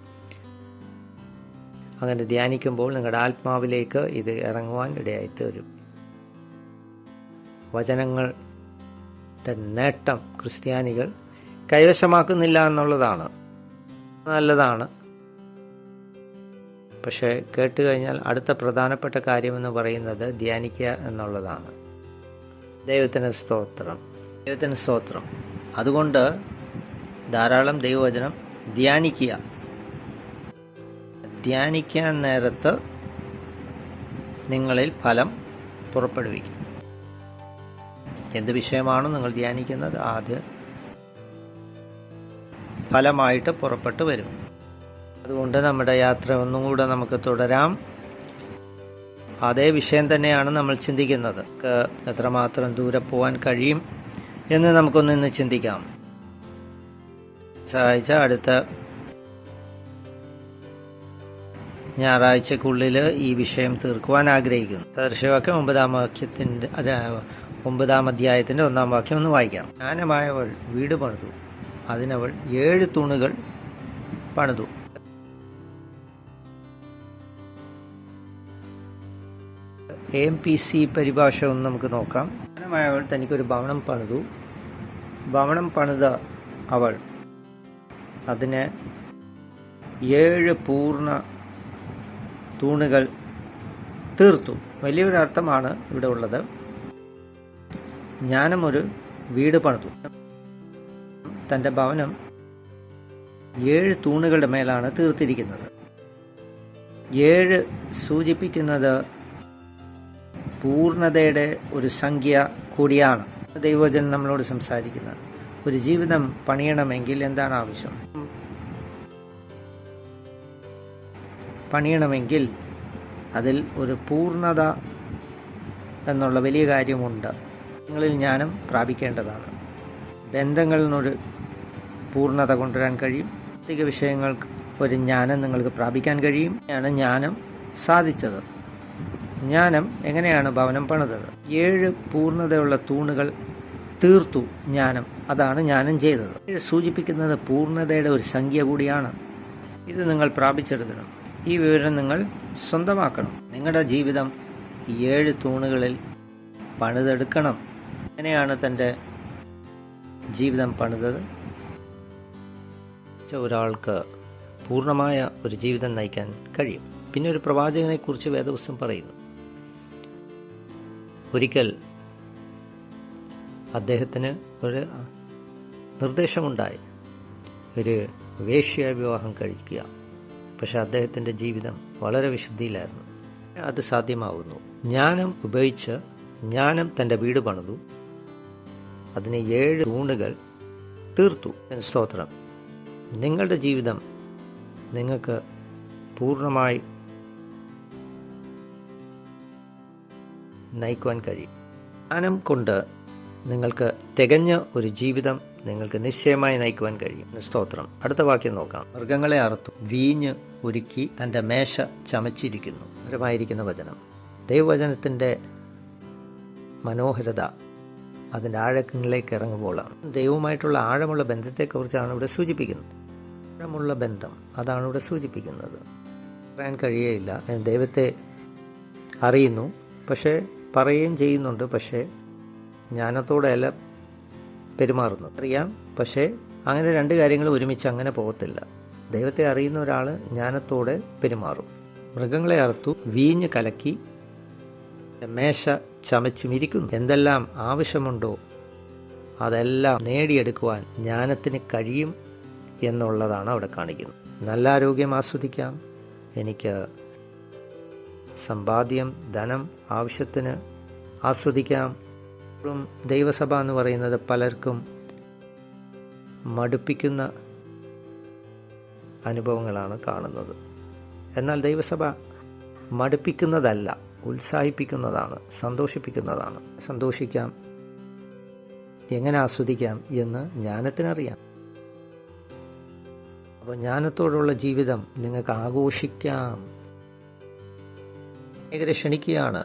അങ്ങനെ ധ്യാനിക്കുമ്പോൾ നിങ്ങളുടെ ആത്മാവിലേക്ക് ഇത് ഇറങ്ങുവാൻ ഇടയായിത്തീരും. വചനങ്ങളുടെ നേട്ടം ക്രിസ്ത്യാനികൾ കൈവശമാക്കുന്നില്ല എന്നുള്ളതാണ്. നല്ലതാണ്, പക്ഷേ കേട്ട് കഴിഞ്ഞാൽ അടുത്ത പ്രധാനപ്പെട്ട കാര്യമെന്ന് പറയുന്നത് ധ്യാനിക്കുക എന്നുള്ളതാണ്. ദൈവത്തിന് സ്തോത്രം, ദൈവത്തിന് സ്തോത്രം. അതുകൊണ്ട് ധാരാളം ദൈവവചനം ധ്യാനിക്കുക. ധ്യാനിക്കാൻ നേരത്ത് നിങ്ങളിൽ ഫലം പുറപ്പെടുവിക്കും. എന്ത് വിഷയമാണോ നിങ്ങൾ ധ്യാനിക്കുന്നത് ആദ്യം ഫലമായിട്ട് പുറപ്പെട്ടു വരും. അതുകൊണ്ട് നമ്മുടെ യാത്ര ഒന്നും കൂടെ നമുക്ക് തുടരാം. അതേ വിഷയം തന്നെയാണ് നമ്മൾ ചിന്തിക്കുന്നത്. എത്രമാത്രം ദൂരെ പോകാൻ കഴിയും എന്ന് നമുക്കൊന്നിന്ന് ചിന്തിക്കാം. സഹായിച്ച അടുത്ത ഞായറാഴ്ചക്കുള്ളിൽ ഈ വിഷയം തീർക്കുവാൻ ആഗ്രഹിക്കുന്നു. സദൃശവാക്യം 9 അധ്യായത്തിന്റെ 1 വാക്യം ഒന്ന് വായിക്കാം. ജ്ഞാനമായവൾ വീട് പണിതു, അതിനവൾ 7 തൂണുകൾ പണിതു. AMPC പരിഭാഷ ഒന്ന് നമുക്ക് നോക്കാം. ജ്ഞാനമായവൾ തനിക്കൊരു ഭവനം പണിതു. ഭവനം പണിത അവൾ അതിന് 7 പൂർണ്ണ തൂണുകൾ തീർത്തു. വലിയൊരു അർത്ഥമാണ് ഇവിടെ ഉള്ളത്. ജ്ഞാനം ഒരു വീട് പണിതു. തൻ്റെ ഭവനം 7 തൂണുകളുടെ മേലാണ് തീർത്തിരിക്കുന്നത്. 7 സൂചിപ്പിക്കുന്നത് പൂർണ്ണതയുടെ ഒരു സംഖ്യ കൂടിയാണ്. ദൈവവചനം നമ്മളോട് സംസാരിക്കുന്നത്. ഒരു ജീവിതം പണിയണമെങ്കിൽ എന്താണ് ആവശ്യം? പണിയണമെങ്കിൽ അതിൽ ഒരു പൂർണ്ണത എന്നുള്ള വലിയ കാര്യമുണ്ട്. നിങ്ങളിൽ ജ്ഞാനം പ്രാപിക്കേണ്ടതാണ്. ബന്ധങ്ങളിൽ നിന്നൊരു പൂർണ്ണത കൊണ്ടുവരാൻ കഴിയും. ഭൗതിക വിഷയങ്ങൾക്ക് ഒരു ജ്ഞാനം നിങ്ങൾക്ക് പ്രാപിക്കാൻ കഴിയും. ആണ് ജ്ഞാനം സാധിച്ചത്. ജ്ഞാനം എങ്ങനെയാണ് ഭവനം പണിതത്? 7 പൂർണ്ണതയുള്ള തൂണുകൾ തീർത്തു ജ്ഞാനം. അതാണ് ജ്ഞാനം ചെയ്തത്. സൂചിപ്പിക്കുന്നത് പൂർണ്ണതയുടെ ഒരു സംഖ്യ കൂടിയാണ്. ഇത് നിങ്ങൾ പ്രാപിച്ചെടുക്കണം. ഈ വിവരം നിങ്ങൾ സ്വന്തമാക്കണം. നിങ്ങളുടെ ജീവിതം 7 തൂണുകളിൽ പണിതെടുക്കണം. എങ്ങനെയാണ് തൻ്റെ ജീവിതം പണിതത്? ഒരാൾക്ക് പൂർണ്ണമായ ഒരു ജീവിതം നയിക്കാൻ കഴിയും. പിന്നെ ഒരു പ്രവാചകനെ കുറിച്ച് വേദപുസ്തകം പറയുന്നു. ഒരിക്കൽ അദ്ദേഹത്തിന് ഒരു നിർദ്ദേശമുണ്ടായി, ഒരു വേശ്യ വിവാഹം കഴിക്കുക. പക്ഷെ അദ്ദേഹത്തിൻ്റെ ജീവിതം വളരെ വിശുദ്ധിയിലായിരുന്നു. അത് സാധ്യമാവുന്നു. ജ്ഞാനം ഉപയോഗിച്ച് ജ്ഞാനം തൻ്റെ വീട് പണിതു. അതിന് 7 തൂണുകൾ തീർത്തു. സ്തോത്രം. നിങ്ങളുടെ ജീവിതം നിങ്ങൾക്ക് പൂർണ്ണമായി നയിക്കുവാൻ കഴിയും. ജ്ഞാനം കൊണ്ട് നിങ്ങൾക്ക് തികഞ്ഞ ഒരു ജീവിതം നിങ്ങൾക്ക് നിശ്ചയമായി നയിക്കുവാൻ കഴിയും. സ്തോത്രം. അടുത്ത വാക്യം നോക്കാം. മൃഗങ്ങളെ അറുത്തു, വീഞ്ഞ് ഒരുക്കി തൻ്റെ മേശ ചമച്ചിരിക്കുന്നു. പരമായിരിക്കുന്ന വചനം. ദൈവവചനത്തിൻ്റെ മനോഹരത അതിൻ്റെ ആഴങ്ങളിലേക്ക് ഇറങ്ങുമ്പോഴാണ്. ദൈവവുമായിട്ടുള്ള ആഴമുള്ള ബന്ധത്തെക്കുറിച്ചാണ് ഇവിടെ സൂചിപ്പിക്കുന്നത്. ആഴമുള്ള ബന്ധം അതാണ് ഇവിടെ സൂചിപ്പിക്കുന്നത്. പറയാൻ കഴിയുകയില്ല. ദൈവത്തെ അറിയുന്നു, പക്ഷേ പറയുകയും ചെയ്യുന്നുണ്ട്. പക്ഷേ ജ്ഞാനത്തോടെയല്ല പെരുമാറുന്നത്. അറിയാം, പക്ഷേ അങ്ങനെ 2 കാര്യങ്ങൾ ഒരുമിച്ച് അങ്ങനെ പോകത്തില്ല. ദൈവത്തെ അറിയുന്ന ഒരാൾ ജ്ഞാനത്തോടെ പെരുമാറും. മൃഗങ്ങളെ അറുത്തു, വീഞ്ഞ് കലക്കി, മേശ ചമച്ചുമിരിക്കുന്നു. എന്തെല്ലാം ആവശ്യമുണ്ടോ അതെല്ലാം നേടിയെടുക്കുവാൻ ജ്ഞാനത്തിന് കഴിയും എന്നുള്ളതാണ് അവിടെ കാണിക്കുന്നത്. നല്ല ആരോഗ്യം ആസ്വദിക്കാം, എനിക്ക് സമ്പാദ്യം, ധനം ആവശ്യത്തിന് ആസ്വദിക്കാം. ദൈവസഭ എന്ന് പറയുന്നത് പലർക്കും മടുപ്പിക്കുന്ന അനുഭവങ്ങളാണ് കാണുന്നത്. എന്നാൽ ദൈവസഭ മടുപ്പിക്കുന്നതല്ല, ഉത്സാഹിപ്പിക്കുന്നതാണ്, സന്തോഷിപ്പിക്കുന്നതാണ്. സന്തോഷിക്കാം, എങ്ങനെ ആസ്വദിക്കാം എന്ന് ജ്ഞാനത്തിനറിയാം. അപ്പോൾ ജ്ഞാനത്തോടുള്ള ജീവിതം നിങ്ങൾക്ക് ആഘോഷിക്കാം. അനേകരെ ക്ഷണിക്കുകയാണ്.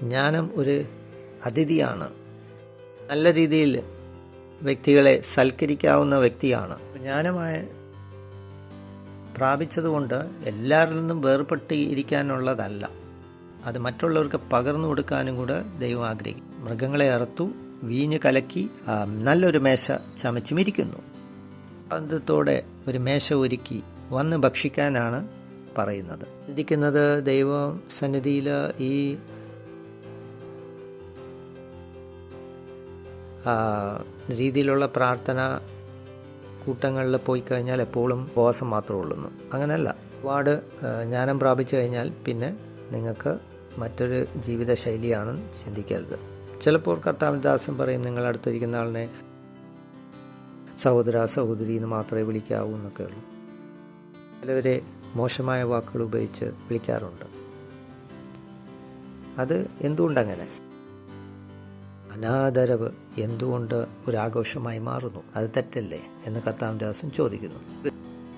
ജ്ഞാനം ഒരു അതിഥിയാണ്, നല്ല രീതിയിൽ വ്യക്തികളെ സൽക്കരിക്കാവുന്ന വ്യക്തിയാണ്. ജ്ഞാനമായ പ്രാപിച്ചതുകൊണ്ട് എല്ലാവരിൽ നിന്നും വേർപെട്ട് ഇരിക്കാനുള്ളതല്ല, അത് മറ്റുള്ളവർക്ക് പകർന്നു കൊടുക്കാനും കൂടെ ദൈവം ആഗ്രഹിക്കും. മൃഗങ്ങളെ അറുത്തു, വീഞ്ഞ് കലക്കി, നല്ലൊരു മേശ ചമച്ചുമിരിക്കുന്നു. ആനന്ദത്തോടെ ഒരു മേശ ഒരുക്കി വന്ന് ഭക്ഷിക്കാനാണ് പറയുന്നത്. ചിന്തിക്കുന്നത് ദൈവ സന്നിധിയിൽ ഈ രീതിയിലുള്ള പ്രാർത്ഥന കൂട്ടങ്ങളിൽ പോയി കഴിഞ്ഞാൽ എപ്പോഴും ഉപവാസം മാത്രമേ ഉള്ളൂ. അങ്ങനെയല്ല, ഒരുപാട് ജ്ഞാനം പ്രാപിച്ചു കഴിഞ്ഞാൽ പിന്നെ നിങ്ങൾക്ക് മറ്റൊരു ജീവിതശൈലിയാണ് ചിന്തിക്കരുത്. ചിലപ്പോൾ കർത്താവിന്റെ ദാസൻ പറയും, നിങ്ങൾ അടുത്തിരിക്കുന്ന ആളിനെ സഹോദര സഹോദരി എന്ന് മാത്രമേ വിളിക്കാവൂ എന്നൊക്കെ ഉള്ളൂ. ചിലവരെ മോശമായ വാക്കുകൾ ഉപയോഗിച്ച് വിളിക്കാറുണ്ട്. അത് എന്തുകൊണ്ടങ്ങനെ? അനാദരവ് എന്തുകൊണ്ട് ഒരാഘോഷമായി മാറുന്നു? അത് തെറ്റല്ലേ എന്ന് കർത്താവിന്റെ ദാസൻ ചോദിക്കുന്നു.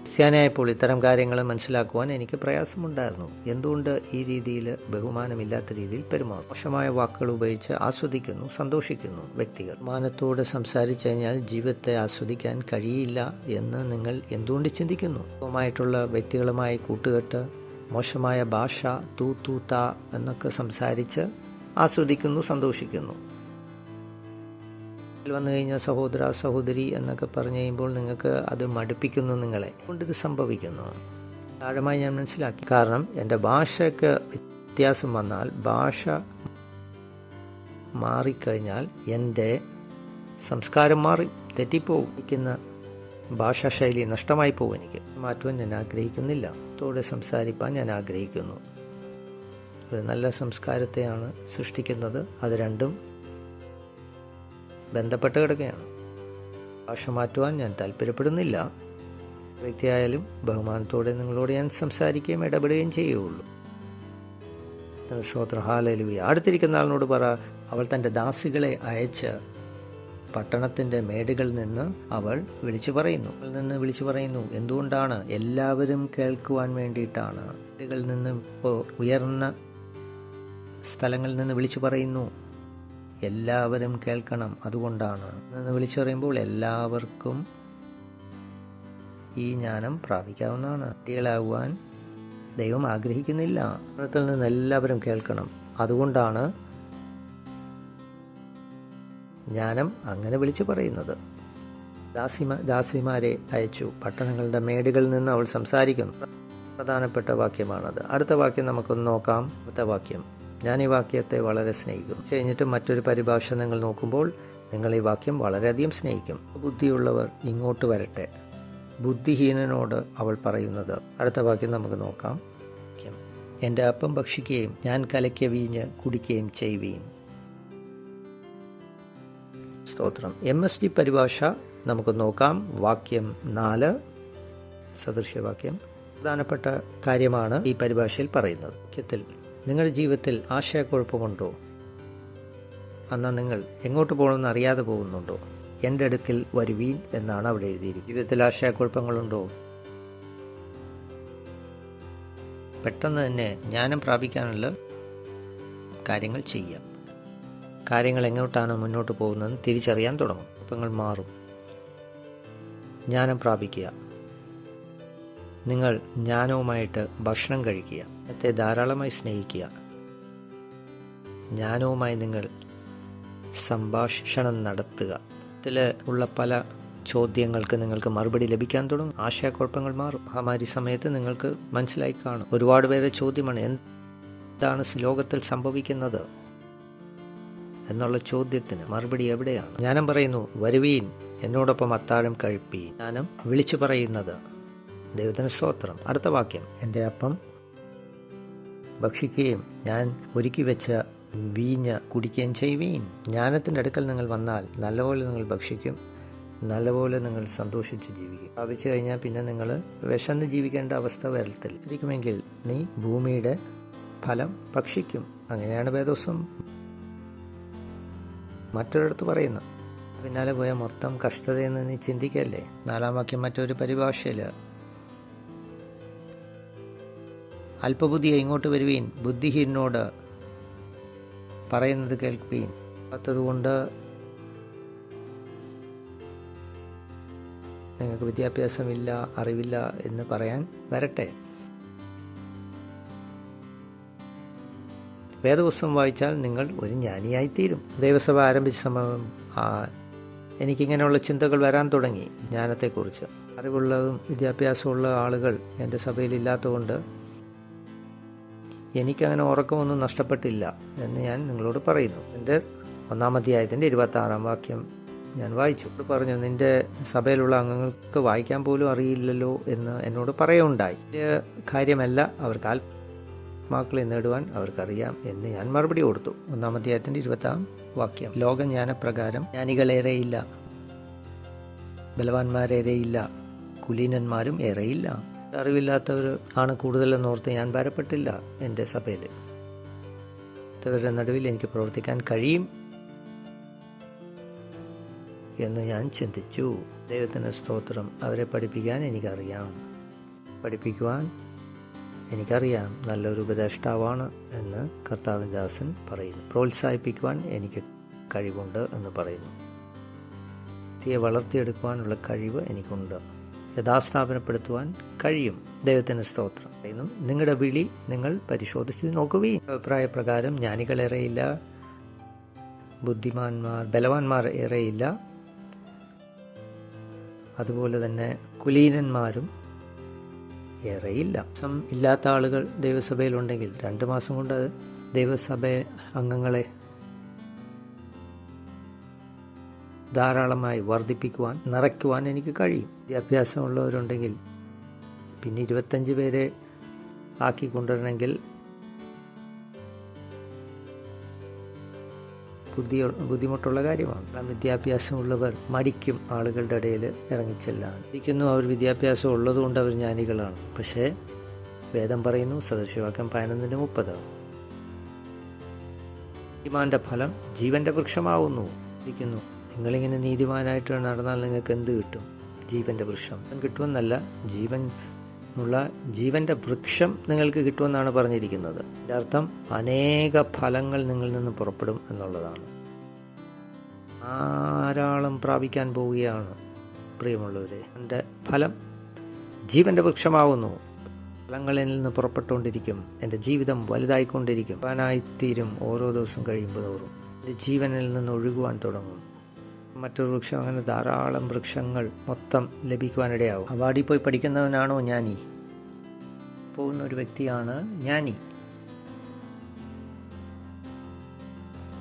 ക്രിസ്ത്യാനിയായപ്പോൾ ഇത്തരം കാര്യങ്ങൾ മനസ്സിലാക്കുവാൻ എനിക്ക് പ്രയാസമുണ്ടായിരുന്നു. എന്തുകൊണ്ട് ഈ രീതിയിൽ ബഹുമാനമില്ലാത്ത രീതിയിൽ പെരുമാറും? മോശമായ വാക്കുകൾ ഉപയോഗിച്ച് ആസ്വദിക്കുന്നു, സന്തോഷിക്കുന്നു വ്യക്തികൾ. ബഹുമാനത്തോട് സംസാരിച്ചു കഴിഞ്ഞാൽ ജീവിതത്തെ ആസ്വദിക്കാൻ കഴിയില്ല എന്ന് നിങ്ങൾ എന്തുകൊണ്ട് ചിന്തിക്കുന്നു? ായിട്ടുള്ള വ്യക്തികളുമായി കൂട്ടുകെട്ട്, മോശമായ ഭാഷ, തൂ തൂ താ എന്നൊക്കെ സംസാരിച്ച് ആസ്വദിക്കുന്നു, സന്തോഷിക്കുന്നു. വന്നു കഴിഞ്ഞാൽ സഹോദര സഹോദരി എന്നൊക്കെ പറഞ്ഞു കഴിയുമ്പോൾ നിങ്ങൾക്ക് അത് മടുപ്പിക്കുന്നു. നിങ്ങളെ കൊണ്ട് ഇത് സംഭവിക്കുന്നു. ആഴമായി ഞാൻ മനസ്സിലാക്കി. കാരണം എൻ്റെ ഭാഷയ്ക്ക് വ്യത്യാസം വന്നാൽ, ഭാഷ മാറിക്കഴിഞ്ഞാൽ എൻ്റെ സംസ്കാരം മാറി, തെറ്റിപ്പോവും. ഇരിക്കുന്ന ഭാഷാശൈലി നഷ്ടമായി പോകും. എനിക്ക് മാറ്റുവാൻ ഞാൻ ആഗ്രഹിക്കുന്നില്ല. തോടെ സംസാരിപ്പാൻ ഞാൻ ആഗ്രഹിക്കുന്നു. ഒരു നല്ല സംസ്കാരത്തെയാണ് സൃഷ്ടിക്കുന്നത്. അത് രണ്ടും ബന്ധപ്പെട്ട് കിടക്കുകയാണ്. ഭാഷ മാറ്റുവാൻ ഞാൻ താല്പര്യപ്പെടുന്നില്ല. വ്യക്തിയായാലും ബഹുമാനത്തോടെ നിങ്ങളോട് ഞാൻ സംസാരിക്കുകയും ഇടപെടുകയും ചെയ്യുകയുള്ളൂ. സ്തോത്രം, ഹല്ലേലൂയ. അടുത്തിരിക്കുന്ന ആളിനോട് പറ, അവൾ തൻ്റെ ദാസികളെ അയച്ച് പട്ടണത്തിൻ്റെ മേടുകളിൽ നിന്ന് അവൾ വിളിച്ചു പറയുന്നു. എന്തുകൊണ്ടാണ്? എല്ലാവരും കേൾക്കുവാൻ വേണ്ടിയിട്ടാണ്. മേടുകളിൽ നിന്ന്, ഉയർന്ന സ്ഥലങ്ങളിൽ നിന്ന് വിളിച്ചു പറയുന്നു. എല്ലാവരും കേൾക്കണം, അതുകൊണ്ടാണ് എന്ന് വിളിച്ചു പറയുമ്പോൾ എല്ലാവർക്കും ഈ ജ്ഞാനം പ്രാപിക്കാവുന്നതാണ്. കുട്ടികളാകുവാൻ ദൈവം ആഗ്രഹിക്കുന്നില്ല. പട്ടണത്തിൽ നിന്ന് എല്ലാവരും കേൾക്കണം, അതുകൊണ്ടാണ് ജ്ഞാനം അങ്ങനെ വിളിച്ചു പറയുന്നത്. ദാസിമാരെ അയച്ചു, പട്ടണങ്ങളുടെ മേടുകളിൽ നിന്ന് അവൾ സംസാരിക്കുന്നു. പ്രധാനപ്പെട്ട വാക്യമാണത്. അടുത്ത വാക്യം നമുക്കൊന്ന് നോക്കാം. അടുത്ത വാക്യം, ഞാൻ ഈ വാക്യത്തെ വളരെ സ്നേഹിക്കുന്നു. കഴിഞ്ഞിട്ട് മറ്റൊരു പരിഭാഷ നിങ്ങൾ നോക്കുമ്പോൾ നിങ്ങൾ ഈ വാക്യം വളരെയധികം സ്നേഹിക്കും. ബുദ്ധിയുള്ളവർ ഇങ്ങോട്ട് വരട്ടെ, ബുദ്ധിഹീനനോട് അവൾ പറയുന്നത്. അടുത്ത വാക്യം നമുക്ക് നോക്കാം. എൻ്റെ അപ്പം ഭക്ഷിക്കുകയും ഞാൻ കലക്കിയ വീഞ്ഞ് കുടിക്കുകയും ചെയ്യുകയും. സ്തോത്രം. MSG പരിഭാഷ നമുക്ക് നോക്കാം. വാക്യം 4, സദൃശ്യവാക്യം. പ്രധാനപ്പെട്ട കാര്യമാണ് ഈ പരിഭാഷയിൽ പറയുന്നത്. വാക്യത്തിൽ നിങ്ങളുടെ ജീവിതത്തിൽ ആശയക്കുഴപ്പമുണ്ടോ? എന്നാൽ നിങ്ങൾ എങ്ങോട്ട് പോകണമെന്ന് അറിയാതെ പോകുന്നുണ്ടോ? എൻ്റെ അടുക്കൽ വരുവീൻ എന്നാണ് അവിടെ എഴുതിയിരിക്കുന്നത്. ജീവിതത്തിൽ ആശയക്കുഴപ്പങ്ങളുണ്ടോ? പെട്ടെന്ന് തന്നെ ജ്ഞാനം പ്രാപിക്കാനുള്ള കാര്യങ്ങൾ ചെയ്യാം. കാര്യങ്ങൾ എങ്ങോട്ടാണ് മുന്നോട്ട് പോകുന്നതെന്ന് തിരിച്ചറിയാൻ തുടങ്ങും. കുഴപ്പങ്ങൾ മാറും. ജ്ഞാനം പ്രാപിക്കുക. നിങ്ങൾ ജ്ഞാനവുമായിട്ട് ഭക്ഷണം കഴിക്കുക. ജ്ഞാനത്തെ ധാരാളമായി സ്നേഹിക്കുക. ജ്ഞാനവുമായി നിങ്ങൾ സംഭാഷണം നടത്തുക. ഇതിൽ ഉള്ള പല ചോദ്യങ്ങൾക്ക് നിങ്ങൾക്ക് മറുപടി ലഭിക്കാൻ തുടങ്ങും. ആശയക്കുഴപ്പങ്ങൾ മാറും. മഹാമാരി സമയത്ത് നിങ്ങൾക്ക് മനസ്സിലായി കാണും. ഒരുപാട് പേരെ ചോദ്യമാണ്, എന്താണ് ലോകത്തിൽ സംഭവിക്കുന്നത് എന്നുള്ള ചോദ്യത്തിന് മറുപടി എവിടെയാണ്? ജ്ഞാനം പറയുന്നു, വരുവീൻ എന്നോടൊപ്പം അത്താഴം കഴിപ്പീൻ. ജ്ഞാനം വിളിച്ചു പറയുന്നത്. ദൈവത്തിന് സ്തോത്രം. അടുത്ത വാക്യം, എൻ്റെ അപ്പം ഭക്ഷിക്കുകയും ഞാൻ ഒരുക്കി വെച്ച വീഞ്ഞ് കുടിക്കുകയും ചെയ്യുവീൻ. ജ്ഞാനത്തിൻ്റെ അടുക്കൽ നിങ്ങൾ വന്നാൽ നല്ലപോലെ നിങ്ങൾ ഭക്ഷിക്കും, നല്ലപോലെ നിങ്ങൾ സന്തോഷിച്ച് ജീവിക്കും. പ്രാപിച്ചു കഴിഞ്ഞാൽ പിന്നെ നിങ്ങൾ വിശന്ന് ജീവിക്കേണ്ട അവസ്ഥ വരത്തില്ല. ഇരിക്കുമെങ്കിൽ നീ ഭൂമിയുടെ ഫലം ഭക്ഷിക്കും. അങ്ങനെയാണ് വേദോസം മറ്റൊരിടത്ത് പറയുന്നത്. പിന്നാലെ പോയ മൊത്തം കഷ്ടതയെന്ന് നീ ചിന്തിക്കല്ലേ. 4-ാം വാക്യം മറ്റൊരു പരിഭാഷയിൽ, അല്പബുദ്ധിയെ ഇങ്ങോട്ട് വരുവീൻ, ബുദ്ധിഹീനോട് പറയുന്നത് കേൾപ്പീൻ. അതുകൊണ്ട് നിങ്ങൾക്ക് വിദ്യാഭ്യാസമില്ല, അറിവില്ല എന്ന് പറയാൻ വരട്ടെ. വേദപുസ്തകം വായിച്ചാൽ നിങ്ങൾ ഒരു ജ്ഞാനിയായിത്തീരും. ദൈവസഭ ആരംഭിച്ച സമയം എനിക്കിങ്ങനെയുള്ള ചിന്തകൾ വരാൻ തുടങ്ങി. ജ്ഞാനത്തെക്കുറിച്ച് അറിവുള്ളതും വിദ്യാഭ്യാസമുള്ള ആളുകൾ എൻ്റെ സഭയിലില്ലാത്തതുകൊണ്ട് എനിക്കങ്ങനെ ഉറക്കമൊന്നും നഷ്ടപ്പെട്ടില്ല എന്ന് ഞാൻ നിങ്ങളോട് പറയുന്നു. എൻ്റെ 1-ാം അധ്യായത്തിൻ്റെ 26-ാം വാക്യം ഞാൻ വായിച്ചു. പറഞ്ഞു, നിന്റെ സഭയിലുള്ള അംഗങ്ങൾക്ക് വായിക്കാൻ പോലും അറിയില്ലല്ലോ എന്ന് എന്നോട് പറയുകയുണ്ടായി. കാര്യമല്ല, അവർക്ക് ആത്മാക്കളെ നേടുവാൻ അവർക്കറിയാം എന്ന് ഞാൻ മറുപടി കൊടുത്തു. 1-ാം അധ്യായത്തിൻ്റെ 20-ാം വാക്യം, ലോകജ്ഞാനപ്രകാരം ജ്ഞാനികളേറെയില്ല, ബലവാന്മാരേറെയില്ല, കുലീനന്മാരും ഏറെയില്ല. അറിവില്ലാത്തവർ ആണ് കൂടുതലെന്നോർത്ത് ഞാൻ ഭാരപ്പെട്ടില്ല. എൻ്റെ സഭയിൽ അവരുടെ നടുവിൽ എനിക്ക് പ്രവർത്തിക്കാൻ കഴിയും എന്ന് ഞാൻ ചിന്തിച്ചു. ദൈവത്തിന് സ്തോത്രം. അവരെ പഠിപ്പിക്കാൻ എനിക്കറിയാം, പഠിപ്പിക്കുവാൻ എനിക്കറിയാം. നല്ലൊരു ഉപദേഷ്ടാവാണ് എന്ന് കർത്താവിൻ ദാസൻ പറയുന്നു. പ്രോത്സാഹിപ്പിക്കുവാൻ എനിക്ക് കഴിവുണ്ട് എന്ന് പറയുന്നു. വ്യക്തിയെ വളർത്തിയെടുക്കുവാനുള്ള കഴിവ് എനിക്കുണ്ട്. യഥാസ്ഥാപനപ്പെടുത്തുവാൻ കഴിയും. ദൈവത്തിന് സ്തോത്രം പറയുന്നു. നിങ്ങളുടെ വിളി നിങ്ങൾ പരിശോധിച്ച് നോക്കുകയും അഭിപ്രായപ്രകാരം ജ്ഞാനികളേറെയില്ല, ബലവാന്മാർ ഏറെയില്ല, അതുപോലെ തന്നെ കുലീനന്മാരും ഏറെയില്ല. ഇല്ലാത്ത ആളുകൾ ദൈവസഭയിലുണ്ടെങ്കിൽ 2 മാസം കൊണ്ട് ദൈവസഭ അംഗങ്ങളെ ധാരാളമായി വർദ്ധിപ്പിക്കുവാൻ, നിറയ്ക്കുവാൻ എനിക്ക് കഴിയും. വിദ്യാഭ്യാസമുള്ളവരുണ്ടെങ്കിൽ പിന്നെ 25 പേരെ ആക്കിക്കൊണ്ടുവരണമെങ്കിൽ ബുദ്ധിമുട്ടുള്ള കാര്യമാണ്. വിദ്യാഭ്യാസമുള്ളവർ മടിക്കും ആളുകളുടെ ഇടയിൽ ഇറങ്ങിച്ചെല്ലാൻ. ഇരിക്കുന്നു, അവർ വിദ്യാഭ്യാസം ഉള്ളതുകൊണ്ട് അവർ ജ്ഞാനികളാണ്. പക്ഷേ വേദം പറയുന്നു, സദൃശവാക്യം 11:30, നീതിമാന്റെ ഫലം ജീവന്റെ വൃക്ഷമാവുന്നു. ഇരിക്കുന്നു, നിങ്ങളിങ്ങനെ നീതിമാനായിട്ട് നടന്നാൽ നിങ്ങൾക്ക് എന്ത് കിട്ടും? ജീവന്റെ വൃക്ഷം കിട്ടുമെന്നല്ല, ജീവന്റെ വൃക്ഷം നിങ്ങൾക്ക് കിട്ടുമെന്നാണ് പറഞ്ഞിരിക്കുന്നത്. ഇതിന്റെ അർത്ഥം അനേക ഫലങ്ങൾ നിങ്ങളിൽ നിന്ന് പുറപ്പെടും എന്നുള്ളതാണ്. ധാരാളം പ്രാപിക്കാൻ പോവുകയാണ് പ്രിയമുള്ളവരെ. എൻ്റെ ഫലം ജീവന്റെ വൃക്ഷമാവുന്നു. ഫലങ്ങളിൽ നിന്ന് പുറപ്പെട്ടുകൊണ്ടിരിക്കും. എൻ്റെ ജീവിതം വലുതായിക്കൊണ്ടിരിക്കും. തീരും. ഓരോ ദിവസം കഴിയുമ്പോൾ തോറും എൻ്റെ ജീവനിൽ നിന്ന് ഒഴുകുവാൻ തുടങ്ങും. മറ്റൊരു വൃക്ഷം, അങ്ങനെ ധാരാളം വൃക്ഷങ്ങൾ മൊത്തം ലഭിക്കുവാനിടയാവും. അവാർഡിൽ പോയി പഠിക്കുന്നവനാണോ ജ്ഞാനി? പോകുന്ന ഒരു വ്യക്തിയാണ് ജ്ഞാനി.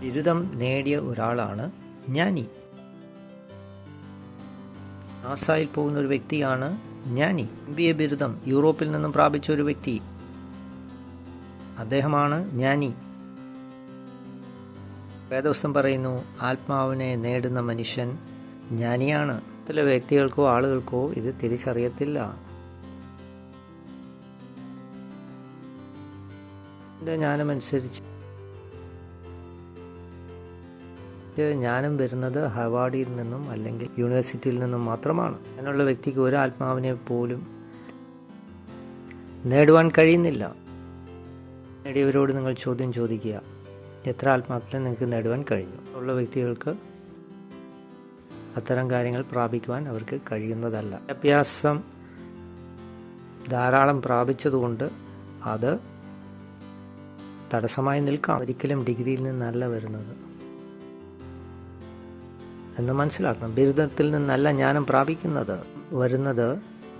ബിരുദം നേടിയ ഒരാളാണ് ജ്ഞാനി. നാസയിൽ പോകുന്ന ഒരു വ്യക്തിയാണ് ജ്ഞാനി. MBA ബിരുദം യൂറോപ്പിൽ നിന്നും പ്രാപിച്ച ഒരു വ്യക്തി, അദ്ദേഹമാണ് ജ്ഞാനി. വേദപുസ്തകം പറയുന്നു, ആത്മാവിനെ നേടുന്ന മനുഷ്യൻ ജ്ഞാനിയാണ്. ചില വ്യക്തികൾക്കോ ആളുകൾക്കോ ഇത് തിരിച്ചറിയത്തില്ല. എൻ്റെ ജ്ഞാനമനുസരിച്ച് ജ്ഞാനം വരുന്നത് ഹവാർഡിൽ നിന്നും അല്ലെങ്കിൽ യൂണിവേഴ്സിറ്റിയിൽ നിന്നും മാത്രമാണ്. അങ്ങനെയുള്ള വ്യക്തിക്ക് ഒരു ആത്മാവിനെ പോലും നേടുവാൻ കഴിയുന്നില്ല. നേടിയവരോട് നിങ്ങൾ ചോദ്യം ചോദിക്കുക, എത്ര ആത്മാക്കളെ നിങ്ങൾക്ക് നേടുവാൻ കഴിഞ്ഞു? ഉള്ള വ്യക്തികൾക്ക് അത്തരം കാര്യങ്ങൾ പ്രാപിക്കുവാൻ അവർക്ക് കഴിയുന്നതല്ല. വിദ്യാഭ്യാസം ധാരാളം പ്രാപിച്ചതുകൊണ്ട് അത് തടസ്സമായി നിൽക്കാം. ഒരിക്കലും ഡിഗ്രിയിൽ നിന്നല്ല വരുന്നത്. എന്ന് മനസ്സിലാക്കണം. ബിരുദത്തിൽ നിന്നല്ല ജ്ഞാനം പ്രാപിക്കുന്നത്, വരുന്നത്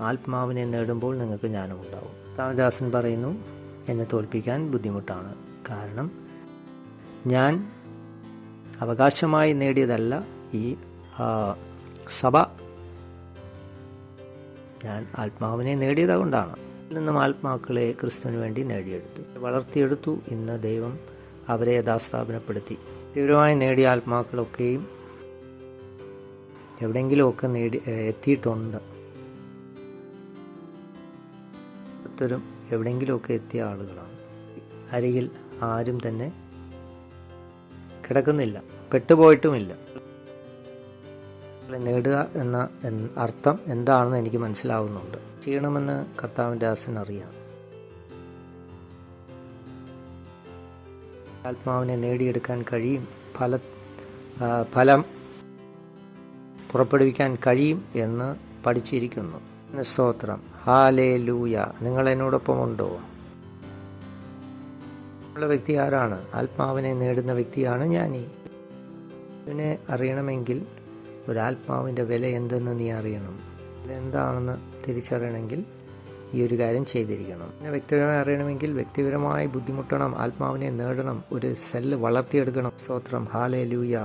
ആത്മാവിനെ നേടുമ്പോൾ നിങ്ങൾക്ക് ജ്ഞാനമുണ്ടാവും. ദാസൻ പറയുന്നു, എന്നെ തോൽപ്പിക്കാൻ ബുദ്ധിമുട്ടാണ്, കാരണം ഞാൻ അവകാശമായി നേടിയതല്ല ഈ സഭ, ഞാൻ ആത്മാവിനെ നേടിയത് കൊണ്ടാണ്. ഇതിൽ നിന്നും ആത്മാക്കളെ ക്രിസ്തുവിന് വേണ്ടി നേടിയെടുത്തു, വളർത്തിയെടുത്തു. ഇന്ന് ദൈവം അവരെ യഥാസ്ഥാപനപ്പെടുത്തി. തീവ്രമായി നേടിയ ആത്മാക്കളൊക്കെയും എവിടെയെങ്കിലുമൊക്കെ എത്തിയിട്ടുണ്ട്. ഓരോരുത്തരും എവിടെയെങ്കിലുമൊക്കെ എത്തിയ ആളുകളാണ്. അരികിൽ ആരും തന്നെ കിടക്കുന്നില്ല, പെട്ടുപോയിട്ടുമില്ല. നേടുക എന്ന അർത്ഥം എന്താണെന്ന് എനിക്ക് മനസ്സിലാവുന്നുണ്ട്. ചെയ്യണമെന്ന് കർത്താവിൻ്റെ ദാസൻ അറിയാം. ആത്മാവിനെ നേടിയെടുക്കാൻ കഴിയും, ഫലം പുറപ്പെടുവിക്കാൻ കഴിയും എന്ന് പഠിച്ചിരിക്കുന്നു. സ്തോത്രം, ഹല്ലേലൂയ. നിങ്ങൾ എന്നോടൊപ്പമുണ്ടോ? ഉള്ള വ്യക്തി ആരാണ്? ആത്മാവിനെ നേടുന്ന വ്യക്തിയാണ് ഞാൻ. ഇതിനെ അറിയണമെങ്കിൽ ഒരാത്മാവിൻ്റെ വില എന്തെന്ന് നീ അറിയണം. എന്താണെന്ന് തിരിച്ചറിയണമെങ്കിൽ ഈ ഒരു കാര്യം ചെയ്തിരിക്കണം. പിന്നെ വ്യക്തിപരമായി അറിയണമെങ്കിൽ വ്യക്തിപരമായി ബുദ്ധിമുട്ടണം, ആത്മാവിനെ നേടണം, ഒരു സെല്ല് വളർത്തിയെടുക്കണം. സ്തോത്രം, ഹല്ലേലൂയ.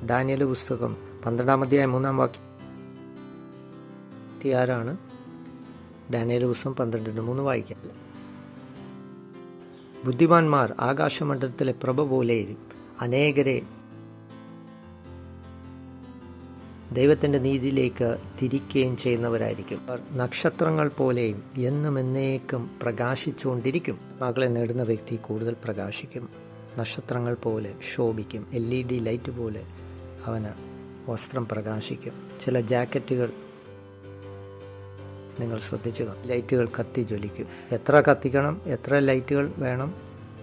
ഡാനിയേൽ പുസ്തകം 12-ാം അധ്യായം 3-ാം വാക്യം. ആരാണ്? ഡാനിയേൽ പുസ്തകം 12:3 വായിക്കാം. ബുദ്ധിമാന്മാർ ആകാശമണ്ഡലത്തിലെ പ്രഭ പോലെയും അനേകരെ ദൈവത്തിൻ്റെ നീതിയിലേക്ക് തിരിക്കുകയും ചെയ്യുന്നവരായിരിക്കും. അവർ നക്ഷത്രങ്ങൾ പോലെയും എന്നും എന്നേക്കും പ്രകാശിച്ചുകൊണ്ടിരിക്കും. മകളെ നേടുന്ന വ്യക്തി കൂടുതൽ പ്രകാശിക്കും, നക്ഷത്രങ്ങൾ പോലെ ശോഭിക്കും. LED ലൈറ്റ് പോലെ അവന് വസ്ത്രം പ്രകാശിക്കും. ചില ജാക്കറ്റുകൾ നിങ്ങൾ ശ്രദ്ധിച്ചു, ലൈറ്റുകൾ കത്തി ജ്വലിക്കും. എത്ര കത്തിക്കണം, എത്ര ലൈറ്റുകൾ വേണം,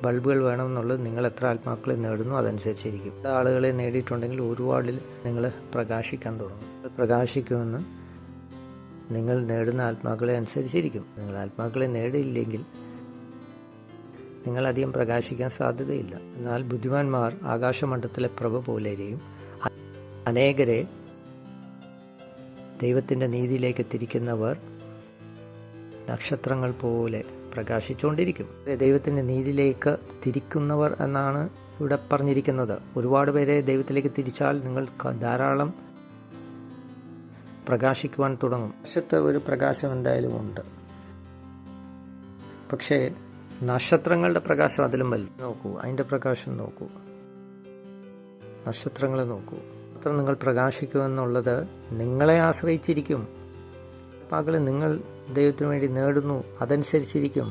ബൾബുകൾ വേണം എന്നുള്ളത് നിങ്ങൾ എത്ര ആത്മാക്കളെ നേടുന്നു അതനുസരിച്ചിരിക്കും. ആളുകളെ നേടിയിട്ടുണ്ടെങ്കിൽ ഒരുപാടിൽ നിങ്ങൾ പ്രകാശിക്കാൻ തുടങ്ങും. പ്രകാശിക്കുമെന്ന് നിങ്ങൾ നേടുന്ന ആത്മാക്കളെ അനുസരിച്ചിരിക്കും. നിങ്ങൾ ആത്മാക്കളെ നേടിയില്ലെങ്കിൽ നിങ്ങളധികം പ്രകാശിക്കാൻ സാധ്യതയില്ല. എന്നാൽ ബുദ്ധിമാന്മാർ ആകാശമണ്ഡലത്തിലെ പ്രഭ പോലെയും അനേകരെ ദൈവത്തിൻ്റെ നീതിയിലേക്ക് തിരിക്കുന്നവർ നക്ഷത്രങ്ങൾ പോലെ പ്രകാശിച്ചുകൊണ്ടിരിക്കും. ദൈവത്തിൻ്റെ നീതിയിലേക്ക് തിരിക്കുന്നവർ എന്നാണ് ഇവിടെ പറഞ്ഞിരിക്കുന്നത്. ഒരുപാട് പേരെ ദൈവത്തിലേക്ക് തിരിച്ചാൽ നിങ്ങൾ ധാരാളം പ്രകാശിക്കുവാൻ തുടങ്ങും. വശത്ത് ഒരു പ്രകാശം എന്തായാലും ഉണ്ട്, പക്ഷേ നക്ഷത്രങ്ങളുടെ പ്രകാശം അതിലും വലുത്. നോക്കൂ, അതിൻ്റെ പ്രകാശം നോക്കൂ, നക്ഷത്രങ്ങളെ നോക്കൂ. നക്ഷത്രം നിങ്ങൾ പ്രകാശിക്കുമെന്നുള്ളത് നിങ്ങളെ ആശ്രയിച്ചിരിക്കും. മകളെ നിങ്ങൾ ദൈവത്തിന് വേണ്ടി നേടുന്നു അതനുസരിച്ചിരിക്കും.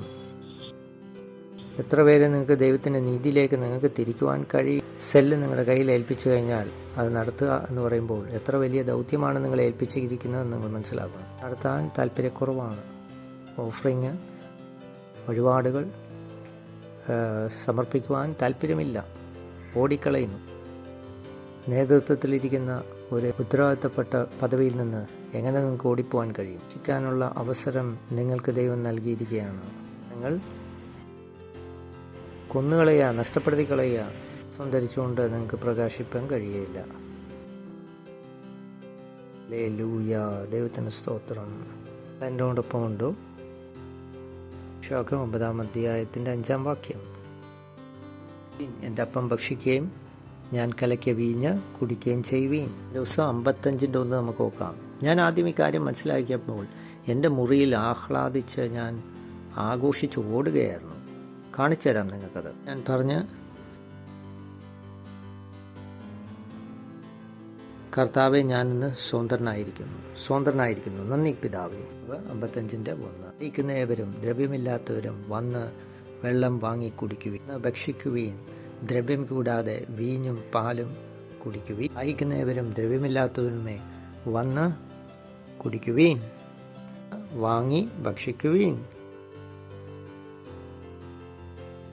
എത്ര പേരെ നിങ്ങൾക്ക് ദൈവത്തിൻ്റെ നീതിയിലേക്ക് നിങ്ങൾക്ക് തിരിക്കുവാൻ കഴിയും. സെല്ല് നിങ്ങളുടെ കയ്യിൽ ഏൽപ്പിച്ചു കഴിഞ്ഞാൽ അത് നടത്തുക എന്ന് പറയുമ്പോൾ എത്ര വലിയ ദൗത്യമാണ് നിങ്ങൾ ഏൽപ്പിച്ചിരിക്കുന്നതെന്ന് നിങ്ങൾ മനസ്സിലാക്കണം. നടത്താൻ താല്പര്യക്കുറവാണ്. ഓഫറിങ്, വഴിപാടുകൾ സമർപ്പിക്കുവാൻ താല്പര്യമില്ല, ഓടിക്കളയുന്നു. നേതൃത്വത്തിലിരിക്കുന്ന ഒരു ഉത്തരവാദിത്തപ്പെട്ട പദവിയിൽ നിന്ന് എങ്ങനെ നിങ്ങൾക്ക് ഓടിപ്പോവാൻ കഴിയും? ശിക്കാനുള്ള അവസരം നിങ്ങൾക്ക് ദൈവം നൽകിയിരിക്കുകയാണ്. നിങ്ങൾ കൊന്നുകളയുക, നഷ്ടപ്പെടുത്തി കളയുക. ധരിച്ചുകൊണ്ട് നിങ്ങൾക്ക് പ്രകാശിപ്പാൻ കഴിയുകയില്ല. ഹല്ലേലൂയ, ദൈവത്തിന് സ്തോത്രം. എന്നോടൊപ്പം ഉണ്ടോ? ശോകം 9-ാം അധ്യായത്തിൻ്റെ 5-ാം വാക്യം. എൻ്റെ അപ്പം ഭക്ഷിക്കുകയും ഞാൻ കലക്കിയ വീഞ്ഞ് കുടിക്കുകയും ചെയ്യുവീൻ. ദിവസം 55-ൻ്റെ 1 നമുക്ക് നോക്കാം. ഞാൻ ആദ്യം ഈ കാര്യം മനസ്സിലാക്കിയപ്പോൾ എൻ്റെ മുറിയിൽ ആഹ്ലാദിച്ച് ഞാൻ ആഘോഷിച്ച് ഓടുകയായിരുന്നു. കാണിച്ചു തരാം നിങ്ങൾക്കത്. ഞാൻ പറഞ്ഞ കർത്താവെ, ഞാനിന്ന് സ്വതന്ത്രനായിരിക്കുന്നു. നന്ദി പിതാവേ. 55-ൻ്റെ 1. ഇരിക്കുന്ന ഏവരും ദ്രവ്യമില്ലാത്തവരും വന്ന് വെള്ളം വാങ്ങി കുടിക്കുവീൻ, ഭക്ഷിക്കുവീൻ. ദ്രവ്യം കൂടാതെ വീഞ്ഞും പാലും കുടിക്കുവീൻ. അയക്കുന്നവരും ദ്രവ്യമില്ലാത്തവരുമേ വന്ന് കുടിക്കുവീൻ, വാങ്ങി ഭക്ഷിക്കുവീൻ.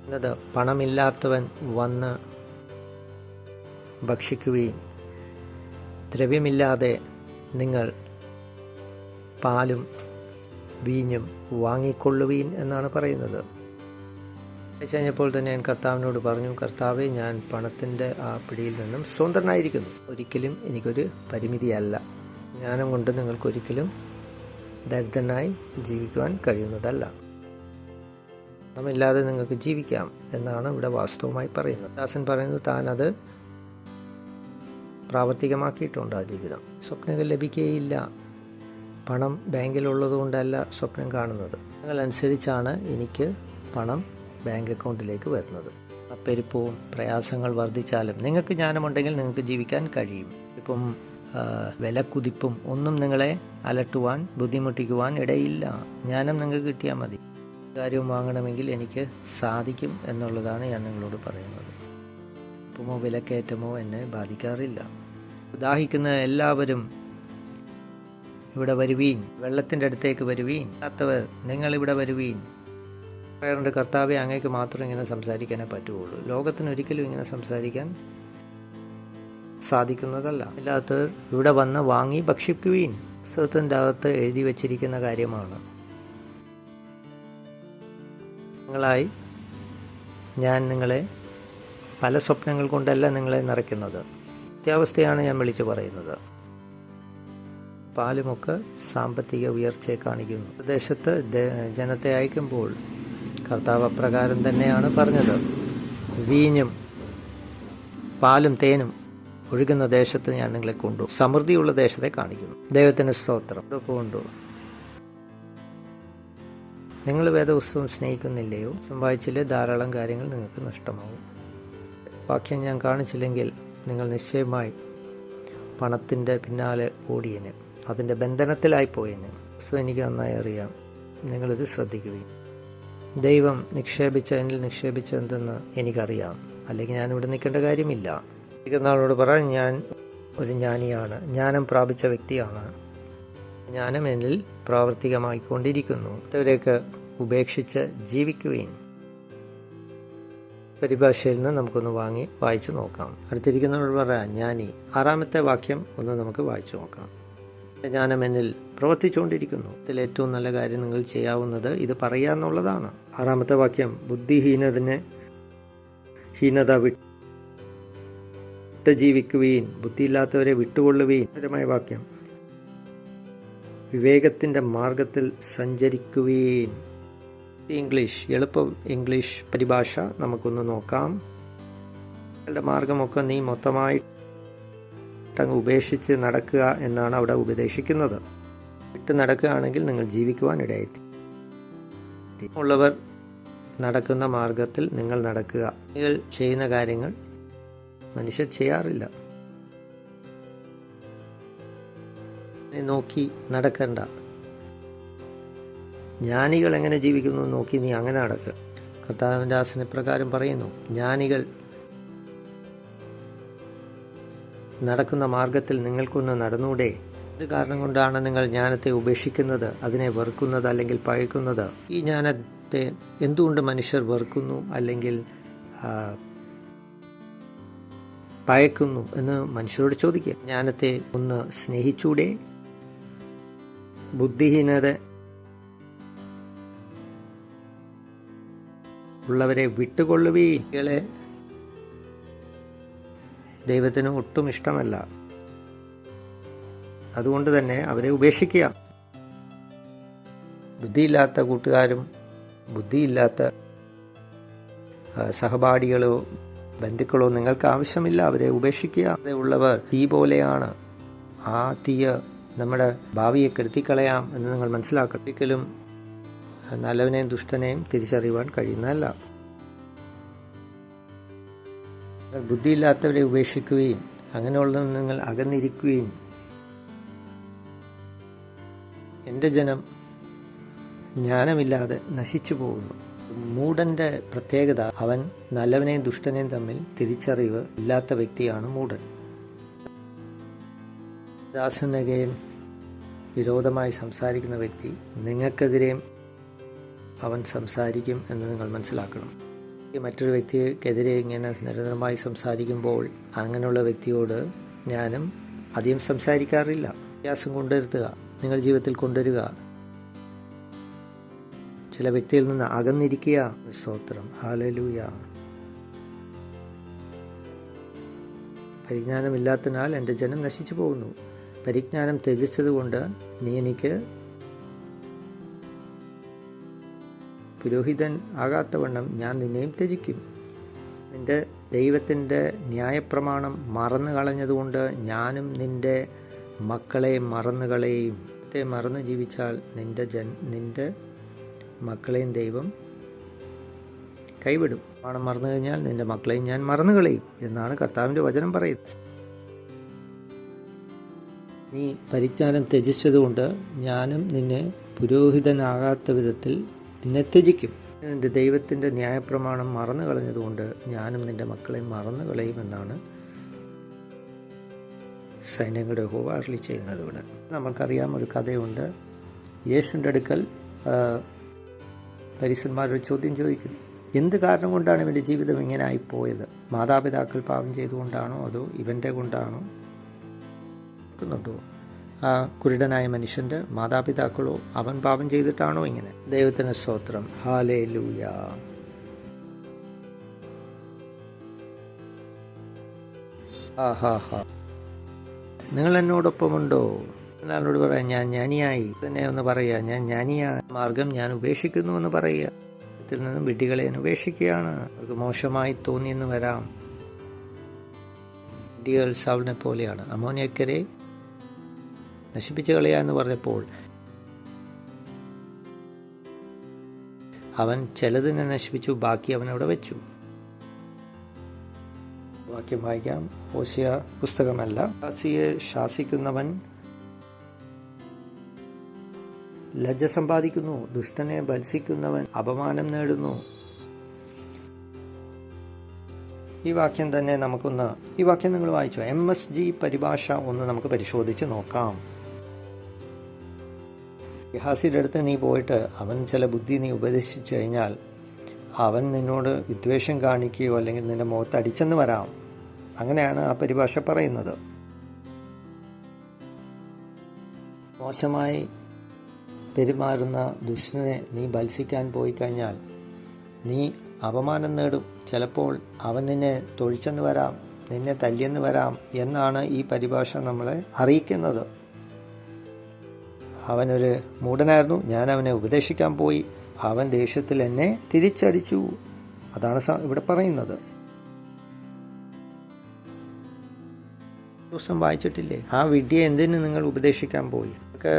എന്നത് പണമില്ലാത്തവൻ വന്ന് ഭക്ഷിക്കുവീൻ. ദ്രവ്യമില്ലാതെ നിങ്ങൾ പാലും വീഞ്ഞും വാങ്ങിക്കൊള്ളുവീൻ എന്നാണ് പറയുന്നത്. കഴിഞ്ഞപ്പോൾ തന്നെ ഞാൻ കർത്താവിനോട് പറഞ്ഞു, കർത്താവെ, ഞാൻ പണത്തിൻ്റെ ആ പിടിയിൽ നിന്നും സ്വതന്ത്രനായിരിക്കുന്നു. ഒരിക്കലും എനിക്കൊരു പരിമിതിയല്ല. ജ്ഞാനം കൊണ്ട് നിങ്ങൾക്കൊരിക്കലും ദരിദ്രനായി ജീവിക്കുവാൻ കഴിയുന്നതല്ല. പണമില്ലാതെ നിങ്ങൾക്ക് ജീവിക്കാം എന്നാണ് ഇവിടെ വാസ്തവമായി പറയുന്നത്. ദാസൻ പറയുന്നു, താൻ അത് പ്രാവർത്തികമാക്കിയിട്ടുണ്ട്. ആ ജീവിതം സ്വപ്നങ്ങൾ ലഭിക്കുകയില്ല. പണം ബാങ്കിലുള്ളത് കൊണ്ടല്ല സ്വപ്നം കാണുന്നത്. അനുസരിച്ചാണ് എനിക്ക് പണം ബാങ്ക് അക്കൗണ്ടിലേക്ക് വരുന്നത്. പെരുപ്പവും പ്രയാസങ്ങൾ വർദ്ധിച്ചാലും നിങ്ങൾക്ക് ജ്ഞാനമുണ്ടെങ്കിൽ നിങ്ങൾക്ക് ജീവിക്കാൻ കഴിയും. ഇപ്പം വിലക്കുതിപ്പും ഒന്നും നിങ്ങളെ അലട്ടുവാൻ, ബുദ്ധിമുട്ടിക്കുവാൻ ഇടയില്ല. ജ്ഞാനം നിങ്ങൾക്ക് കിട്ടിയാൽ മതി. കാര്യവും വാങ്ങണമെങ്കിൽ എനിക്ക് സാധിക്കും എന്നുള്ളതാണ് ഞാൻ നിങ്ങളോട് പറയുന്നത്. ഇപ്പമോ വിലക്കയറ്റമോ എന്നെ ബാധിക്കാറില്ല. ദാഹിക്കുന്ന എല്ലാവരും ഇവിടെ വരുവീൻ, വെള്ളത്തിൻ്റെ അടുത്തേക്ക് വരുവീൻ. അല്ലാത്തവർ നിങ്ങളിവിടെ വരുവീൻ. പറയാറുണ്ട്, കർത്താവെ, അങ്ങേക്ക് മാത്രം ഇങ്ങനെ സംസാരിക്കാനേ പറ്റുള്ളൂ. ലോകത്തിന് ഒരിക്കലും ഇങ്ങനെ സംസാരിക്കാൻ സാധിക്കുന്നതല്ല. ഇല്ലാത്തവർ ഇവിടെ വന്ന് വാങ്ങി ഭക്ഷിക്കുവീൻ. പുസ്തകത്തിൻ്റെ അകത്ത് എഴുതി വച്ചിരിക്കുന്ന കാര്യമാണ്. നിങ്ങളായി ഞാൻ നിങ്ങളെ പല സ്വപ്നങ്ങൾ കൊണ്ടല്ല നിങ്ങളെ നിറയ്ക്കുന്നത്. സത്യാവസ്ഥയാണ് ഞാൻ വിളിച്ചു പറയുന്നത്. പാലുമൊക്കെ സാമ്പത്തിക ഉയർച്ചയെ കാണിക്കുന്നു. പ്രദേശത്ത് ജനത്തെ അയക്കുമ്പോൾ കർത്താവ് അപ്രകാരം തന്നെയാണ് പറഞ്ഞത്. വീഞ്ഞും പാലും തേനും ഒഴുകുന്ന ദേശത്ത് ഞാൻ നിങ്ങളെ കൊണ്ടു, സമൃദ്ധിയുള്ള ദേശത്തെ കാണിക്കുന്നു. ദൈവത്തിന് സ്തോത്രം. കൊണ്ടു നിങ്ങൾ വേദപുസ്തകം സ്നേഹിക്കുന്നില്ലയോ? വായിച്ചില്ലേ ധാരാളം കാര്യങ്ങൾ നിങ്ങൾക്ക് നഷ്ടമാവും. വാക്യം ഞാൻ കാണിച്ചില്ലെങ്കിൽ നിങ്ങൾ നിശ്ചയമായി പണത്തിൻ്റെ പിന്നാലെ ഓടിയന്, അതിൻ്റെ ബന്ധനത്തിലായി പോയന്. എനിക്ക് നന്നായി അറിയാം. നിങ്ങളിത് ശ്രദ്ധിക്കുകയും ദൈവം എന്നിൽ നിക്ഷേപിച്ച എന്തെന്ന് എനിക്കറിയാം. അല്ലെങ്കിൽ ഞാനിവിടെ നിൽക്കേണ്ട കാര്യമില്ല. നാളോട് പറയാൻ, ഞാൻ ഒരു ജ്ഞാനിയാണ്, ജ്ഞാനം പ്രാപിച്ച വ്യക്തിയാണ്. ജ്ഞാനം എന്നിൽ പ്രാവർത്തികമായിക്കൊണ്ടിരിക്കുന്നു. ഇവരെയൊക്കെ ഉപേക്ഷിച്ച് ജീവിക്കുകയും. പരിഭാഷയിൽ നിന്ന് നമുക്കൊന്ന് വായിച്ചു നോക്കാം. അടുത്തിരിക്കുന്നവരോട് പറയാം, ജ്ഞാനി. 6-ാമത്തെ വാക്യം ഒന്ന് നമുക്ക് വായിച്ചു നോക്കാം. ജ്ഞാനം എന്നിൽ പ്രവർത്തിച്ചുകൊണ്ടിരിക്കുന്നു. ഇതിൽ ഏറ്റവും നല്ല കാര്യം നിങ്ങൾ ചെയ്യാവുന്നത് ഇത് പറയാന്നുള്ളതാണ്. 6-ാമത്തെ വാക്യം, ഹീനത വിട്ട് ജീവിക്കുവീൻ, ബുദ്ധിയില്ലാത്തവരെ വിട്ടുകൊള്ളുവീൻ. പരമായ വാക്യം, വിവേകത്തിന്റെ മാർഗത്തിൽ സഞ്ചരിക്കുവീൻ. എളുപ്പ ഇംഗ്ലീഷ് പരിഭാഷ നമുക്കൊന്ന് നോക്കാം. നിങ്ങളുടെ മാർഗമൊക്കെ നീ മൊത്തമായി ഉപേക്ഷിച്ച് നടക്കുക എന്നാണ് അവിടെ ഉപദേശിക്കുന്നത്. വിട്ട് നടക്കുകയാണെങ്കിൽ നിങ്ങൾ ജീവിക്കുവാൻ ഇടയായി. ഉള്ളവർ നടക്കുന്ന മാർഗത്തിൽ നിങ്ങൾ നടക്കുക. നിങ്ങൾ ചെയ്യുന്ന കാര്യങ്ങൾ മനുഷ്യർ ചെയ്യാറില്ല. നോക്കി നടക്കണ്ട. ജ്ഞാനികൾ എങ്ങനെ ജീവിക്കുന്നു നോക്കി നീ അങ്ങനെ നടക്കുക. കർത്താവിൻ്റെ ദാസൻ പ്രകാരം പറയുന്നു, ജ്ഞാനികൾ നടക്കുന്ന മാർഗത്തിൽ നിങ്ങൾക്കൊന്ന് നടന്നൂടെ? ഇത് കാരണം കൊണ്ടാണ് നിങ്ങൾ ജ്ഞാനത്തെ ഉപേക്ഷിക്കുന്നത്, അതിനെ വെറുക്കുന്നത് അല്ലെങ്കിൽ പഴക്കുന്നത്. ഈ ജ്ഞാനത്തെ എന്തുകൊണ്ട് മനുഷ്യർ വെറുക്കുന്നു അല്ലെങ്കിൽ പഴക്കുന്നു എന്ന് മനുഷ്യരോട് ചോദിക്കുക. ജ്ഞാനത്തെ ഒന്ന് സ്നേഹിച്ചൂടെ? ബുദ്ധിഹീനത ഉള്ളവരെ വിട്ടുകൊള്ളുവീകളെ ദൈവത്തിന് ഒട്ടും ഇഷ്ടമല്ല. അതുകൊണ്ട് തന്നെ അവരെ ഉപേക്ഷിക്കുക. ബുദ്ധിയില്ലാത്ത കൂട്ടുകാരും ബുദ്ധിയില്ലാത്ത സഹപാഠികളോ ബന്ധുക്കളോ നിങ്ങൾക്ക് ആവശ്യമില്ല. അവരെ ഉപേക്ഷിക്കുക. ഉള്ളവർ തീ പോലെയാണ്. ആ തീയ നമ്മുടെ ഭാവിയെ കെടുത്തിക്കളയാം എന്ന് നിങ്ങൾ മനസ്സിലാക്കുക. ഒരിക്കലും നല്ലവനെയും ദുഷ്ടനെയും തിരിച്ചറിയുവാൻ കഴിയുന്നതല്ല. ബുദ്ധിയില്ലാത്തവരെ ഉപേക്ഷിക്കുകയും അങ്ങനെയുള്ള നിങ്ങൾ അകന്നിരിക്കുകയും. എൻ്റെ ജനം ജ്ഞാനമില്ലാതെ നശിച്ചു പോകുന്നു. മൂഢന്റെ പ്രത്യേകത, അവൻ നല്ലവനെയും ദുഷ്ടനെയും തമ്മിൽ തിരിച്ചറിവ് ഇല്ലാത്ത വ്യക്തിയാണ് മൂഢൻ. ദാസനകയിൽ വിരോധമായി സംസാരിക്കുന്ന വ്യക്തി നിങ്ങൾക്കെതിരെയും അവൻ സംസാരിക്കും എന്ന് നിങ്ങൾ മനസ്സിലാക്കണം. മറ്റൊരു വ്യക്തിക്കെതിരെ ഇങ്ങനെ നിരന്തരമായി സംസാരിക്കുമ്പോൾ അങ്ങനെയുള്ള വ്യക്തിയോട് ഞാനും അധികം സംസാരിക്കാറില്ല. വ്യത്യാസം കൊണ്ടുവരുത്തുക, നിങ്ങൾ ജീവിതത്തിൽ കൊണ്ടുവരിക. ചില വ്യക്തിയിൽ നിന്ന് അകന്നിരിക്കുക. സ്തോത്രം. ഹല്ലേലൂയ. പരിജ്ഞാനമില്ലാത്തതിനാൽ എൻ്റെ ജനം നശിച്ചു പോകുന്നു. പരിജ്ഞാനം ത്യജിച്ചതുകൊണ്ട് നീ എനിക്ക് പുരോഹിതൻ ആകാത്തവണ്ണം ഞാൻ നിന്നെയും ത്യജിക്കും. നിന്റെ ദൈവത്തിൻ്റെ ന്യായപ്രമാണം മറന്നു കളഞ്ഞതുകൊണ്ട് ഞാനും നിന്റെ മക്കളെ മറന്നുകളയും. മറന്നു ജീവിച്ചാൽ നിന്റെ മക്കളെയും ദൈവം കൈവിടും. പണം മറന്നു കഴിഞ്ഞാൽ നിന്റെ മക്കളെയും ഞാൻ മറന്നുകളയും എന്നാണ് കർത്താവിൻ്റെ വചനം പറയുന്നത്. നീ പരിജ്ഞാനം ത്യജിച്ചതുകൊണ്ട് ഞാനും നിന്നെ പുരോഹിതനാകാത്ത വിധത്തിൽ നിന്നെ ത്യജിക്കും. നിന്റെ ദൈവത്തിൻ്റെ ന്യായപ്രമാണം മറന്നു കളഞ്ഞതുകൊണ്ട് ഞാനും നിന്റെ മക്കളെ മറന്നു കളയുമെന്നാണ് സൈന്യങ്ങളുടെ യഹോവ അരുളി ചെയ്യുന്നത്. ഇവിടെ നമുക്കറിയാം, ഒരു കഥയുണ്ട്. യേശുവിൻ്റെ അടുക്കൽ ഫരിസന്മാരൊരു ചോദ്യം ചോദിക്കും. എന്ത് കാരണം കൊണ്ടാണ് ഇവൻ്റെ ജീവിതം ഇങ്ങനെ ആയിപ്പോയത്? മാതാപിതാക്കൾ പാപം ചെയ്തുകൊണ്ടാണോ അതോ ഇവൻ്റെ കൊണ്ടാണോ? ുന്നുണ്ടോ? ആ കുരുടനായ മനുഷ്യൻ്റെ മാതാപിതാക്കളോ അവൻ പാപം ചെയ്തിട്ടാണോ ഇങ്ങനെ? ദൈവത്തിന് സ്തോത്രം. ഹല്ലേലൂയ. നിങ്ങൾ എന്നോടൊപ്പമുണ്ടോ? എന്നോട് പറയാം, ഞാൻ ജ്ഞാനിയായി. തന്നെ ഒന്ന് പറയുക, ഞാൻ ജ്ഞാനിയായ മാർഗം ഞാൻ ഉപേക്ഷിക്കുന്നു എന്ന് പറയുക. ത്തിൽ നിന്നും വിഡ്ഢികളെ ഉപേക്ഷിക്കുകയാണ്. അവർക്ക് മോശമായി തോന്നിയെന്ന് വരാം. വിഡ്ഢികൾ സൗലിനെ പോലെയാണ്. അമ്മോന്യക്കരെ നശിപ്പിച്ചു കളയുക എന്ന് പറഞ്ഞപ്പോൾ അവൻ ചിലതിനെ നശിപ്പിച്ചു, ബാക്കി അവൻ അവിടെ വെച്ചു. വാക്യം വായിക്കാം. ഹോശേയ പുസ്തകമല്ല. ദാസിയെ ശാസിക്കുന്നവൻ ലജ്ജ സമ്പാദിക്കുന്നു, ദുഷ്ടനെ ഭത്സിക്കുന്നവൻ അപമാനം നേടുന്നു. ഈ വാക്യം തന്നെ ഈ വാക്യം നിങ്ങൾ വായിച്ചു. MSG പരിഭാഷ ഒന്ന് നമുക്ക് പരിശോധിച്ച് നോക്കാം. ഗഹാസിയുടെ അടുത്ത് നീ പോയിട്ട് അവൻ ചില ബുദ്ധി നീ ഉപദേശിച്ചു കഴിഞ്ഞാൽ അവൻ നിന്നോട് വിദ്വേഷം കാണിക്കുകയോ അല്ലെങ്കിൽ നിന്റെ മുഖത്ത് അടിച്ചെന്ന് വരാം. അങ്ങനെയാണ് ആ പരിഭാഷ പറയുന്നത്. മോശമായി പെരുമാറുന്ന ദുഷ്ടനെ നീ ഭത്സിക്കാൻ പോയി കഴിഞ്ഞാൽ നീ അപമാനം നേടും. ചിലപ്പോൾ അവൻ നിന്നെ തൊഴിച്ചെന്ന് വരാം, നിന്നെ തല്ലിയെന്ന് വരാം എന്നാണ് ഈ പരിഭാഷ നമ്മളെ അറിയിക്കുന്നത്. അവനൊരു മൂഢനായിരുന്നു, ഞാൻ അവനെ ഉപദേശിക്കാൻ പോയി, അവൻ ദേഷ്യത്തിൽ എന്നെ തിരിച്ചടിച്ചു. അതാണ് ഇവിടെ പറയുന്നത്. ദിവസം വായിച്ചിട്ടില്ലേ? ആ വിഡ്ഢിയെ എന്തിന് നിങ്ങൾ ഉപദേശിക്കാൻ പോയി? അവർക്ക്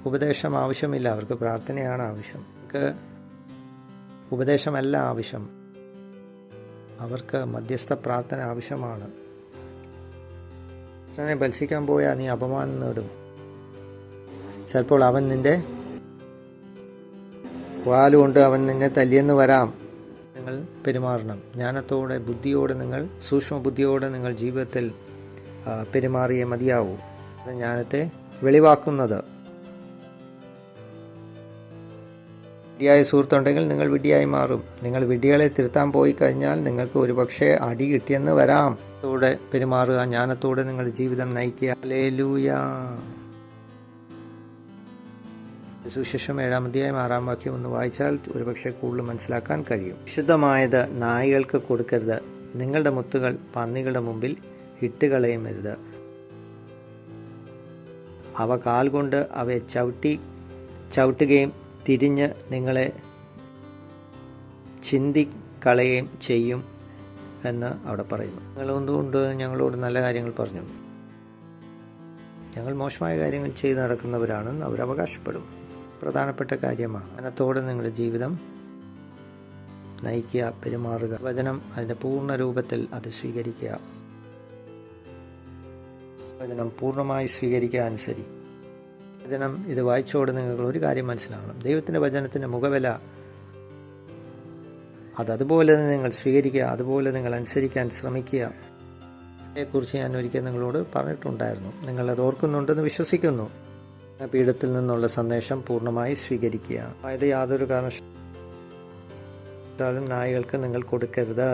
ഉപദേശം ആവശ്യമില്ല, അവർക്ക് പ്രാർത്ഥനയാണ് ആവശ്യം. അവർക്ക് ഉപദേശമല്ല ആവശ്യം, അവർക്ക് മധ്യസ്ഥ പ്രാർത്ഥന ആവശ്യമാണ്. കൃഷ്ണനെ ഭത്സിക്കാൻ പോയാൽ നീ അപമാനം നേടും. ചിലപ്പോൾ അവൻ നിന്റെ വാലുകൊണ്ട് അവൻ നിന്നെ തല്ലിയെന്ന് വരാം. നിങ്ങൾ പെരുമാറണം. ജ്ഞാനത്തോടെ, ബുദ്ധിയോടെ, നിങ്ങൾ സൂക്ഷ്മ ബുദ്ധിയോടെ നിങ്ങൾ ജീവിതത്തിൽ പെരുമാറിയേ മതിയാവൂ. ജ്ഞാനത്തെ വെളിവാക്കുന്നത്. വിഡ്ഢിയായ സുഹൃത്തുണ്ടെങ്കിൽ നിങ്ങൾ വിഡ്ഢിയായി മാറും. നിങ്ങൾ വിഡ്ഢികളെ തിരുത്താൻ പോയി കഴിഞ്ഞാൽ നിങ്ങൾക്ക് ഒരുപക്ഷെ അടി കിട്ടിയെന്ന് വരാം. ത്തോടെ പെരുമാറുക, ജ്ഞാനത്തോടെ നിങ്ങളുടെ ജീവിതം നയിക്കുക. ഹല്ലേലൂയ. സുവിശേഷം 7-ാം അധ്യായം 6-ാം വാക്യം ഒന്ന് വായിച്ചാൽ ഒരുപക്ഷെ കൂടുതൽ മനസ്സിലാക്കാൻ കഴിയും. വിശുദ്ധമായത് നായ്കൾക്ക് കൊടുക്കരുത്, നിങ്ങളുടെ മുത്തുകൾ പന്നികളുടെ മുമ്പിൽ ഇട്ടുകളയുമരുത്. അവ കാൽ കൊണ്ട് അവയെ ചവിട്ടുകയും തിരിഞ്ഞ് നിങ്ങളെ ചിന്തിക്കളയുകയും ചെയ്യും എന്ന് അവിടെ പറയുന്നു. നിങ്ങളെന്തുകൊണ്ട് ഞങ്ങളോട് നല്ല കാര്യങ്ങൾ പറഞ്ഞു? ഞങ്ങൾ മോശമായ കാര്യങ്ങൾ ചെയ്ത് നടക്കുന്നവരാണെന്ന് അവരവകാശപ്പെടും. പ്രധാനപ്പെട്ട കാര്യമാണ്. ജ്ഞാനത്തോടെ നിങ്ങളുടെ ജീവിതം നയിക്കുക, പെരുമാറുക. വചനം അതിൻ്റെ പൂർണ്ണ രൂപത്തിൽ അത് സ്വീകരിക്കുക. വചനം പൂർണ്ണമായി സ്വീകരിക്കുക, അനുസരിക്കുക. വചനം ഇത് വായിച്ചോടെ നിങ്ങൾക്ക് ഒരു കാര്യം മനസ്സിലാകണം. ദൈവത്തിൻ്റെ വചനത്തിൻ്റെ മുഖവില അതുപോലെ തന്നെ നിങ്ങൾ സ്വീകരിക്കുക, അതുപോലെ നിങ്ങൾ അനുസരിക്കാൻ ശ്രമിക്കുക. അതേക്കുറിച്ച് ഞാൻ ഒരിക്കൽ നിങ്ങളോട് പറഞ്ഞിട്ടുണ്ടായിരുന്നു. നിങ്ങളത് ഓർക്കുന്നുണ്ടെന്ന് വിശ്വസിക്കുന്നു. പീഠത്തിൽ നിന്നുള്ള സന്ദേശം പൂർണ്ണമായി സ്വീകരിക്കുക. അതായത് യാതൊരു കാരണവശാലും നായകൾക്ക് നിങ്ങൾ കൊടുക്കരുത്,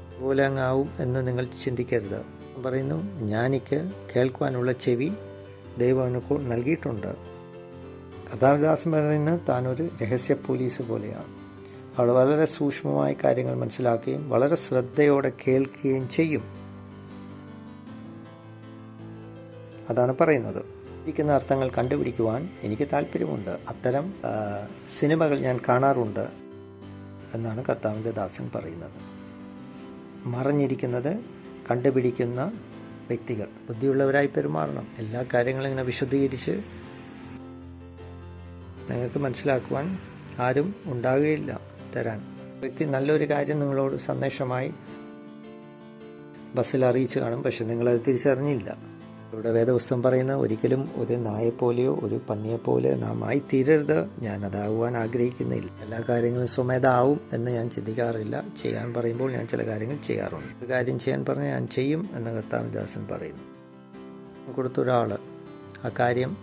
അതുപോലെ അങ്ങാവും എന്ന് നിങ്ങൾ ചിന്തിക്കരുത്. പറയുന്നു, ജ്ഞാനിക്ക് കേൾക്കുവാനുള്ള ചെവി ദൈവം നൽകിയിട്ടുണ്ട്. കർത്താവിദാസൻ പറയുന്നത് താനൊരു രഹസ്യ പോലീസ് പോലെയാണ്. അവൾ വളരെ സൂക്ഷ്മമായ കാര്യങ്ങൾ മനസ്സിലാക്കുകയും വളരെ ശ്രദ്ധയോടെ കേൾക്കുകയും ചെയ്യും. അതാണ് പറയുന്നത്. ഇരിക്കുന്ന അർത്ഥങ്ങൾ കണ്ടുപിടിക്കുവാൻ എനിക്ക് താല്പര്യമുണ്ട്. അത്തരം സിനിമകൾ ഞാൻ കാണാറുണ്ട് എന്നാണ് കർത്താവിൻ്റെ ദാസൻ പറയുന്നത്. മറഞ്ഞിരിക്കുന്നത് കണ്ടുപിടിക്കുന്ന വ്യക്തികൾ ബുദ്ധിയുള്ളവരായി പെരുമാറണം. എല്ലാ കാര്യങ്ങളും ഇങ്ങനെ വിശദീകരിച്ച് നിങ്ങൾക്ക് മനസ്സിലാക്കുവാൻ ആരും ഉണ്ടാകുകയില്ല തരാൻ. വ്യക്തി നല്ലൊരു കാര്യം നിങ്ങളോട് സന്ദേശമായി ബസ്സിൽ അറിയിച്ചു കാണും, പക്ഷെ നിങ്ങളത് തിരിച്ചറിഞ്ഞില്ല. ഇവിടെ വേദപുസ്തകം പറയുന്ന ഒരിക്കലും ഒരു നായെപ്പോലെയോ ഒരു പന്നിയെപ്പോലെ നാം ആയിത്തീരരുത്. ഞാൻ അതാകുവാൻ ആഗ്രഹിക്കുന്നില്ല. എല്ലാ കാര്യങ്ങളും സ്വമേധാവും എന്ന് ഞാൻ ചിന്തിക്കാറില്ല. ചെയ്യാൻ പറയുമ്പോൾ ഞാൻ ചില കാര്യങ്ങൾ ചെയ്യാറുണ്ട്. ഒരു കാര്യം ചെയ്യാൻ പറഞ്ഞാൽ ഞാൻ ചെയ്യും എന്ന് കർത്താവിദാസൻ പറയുന്നു. കൊടുത്തൊരാൾ ആ കാര്യം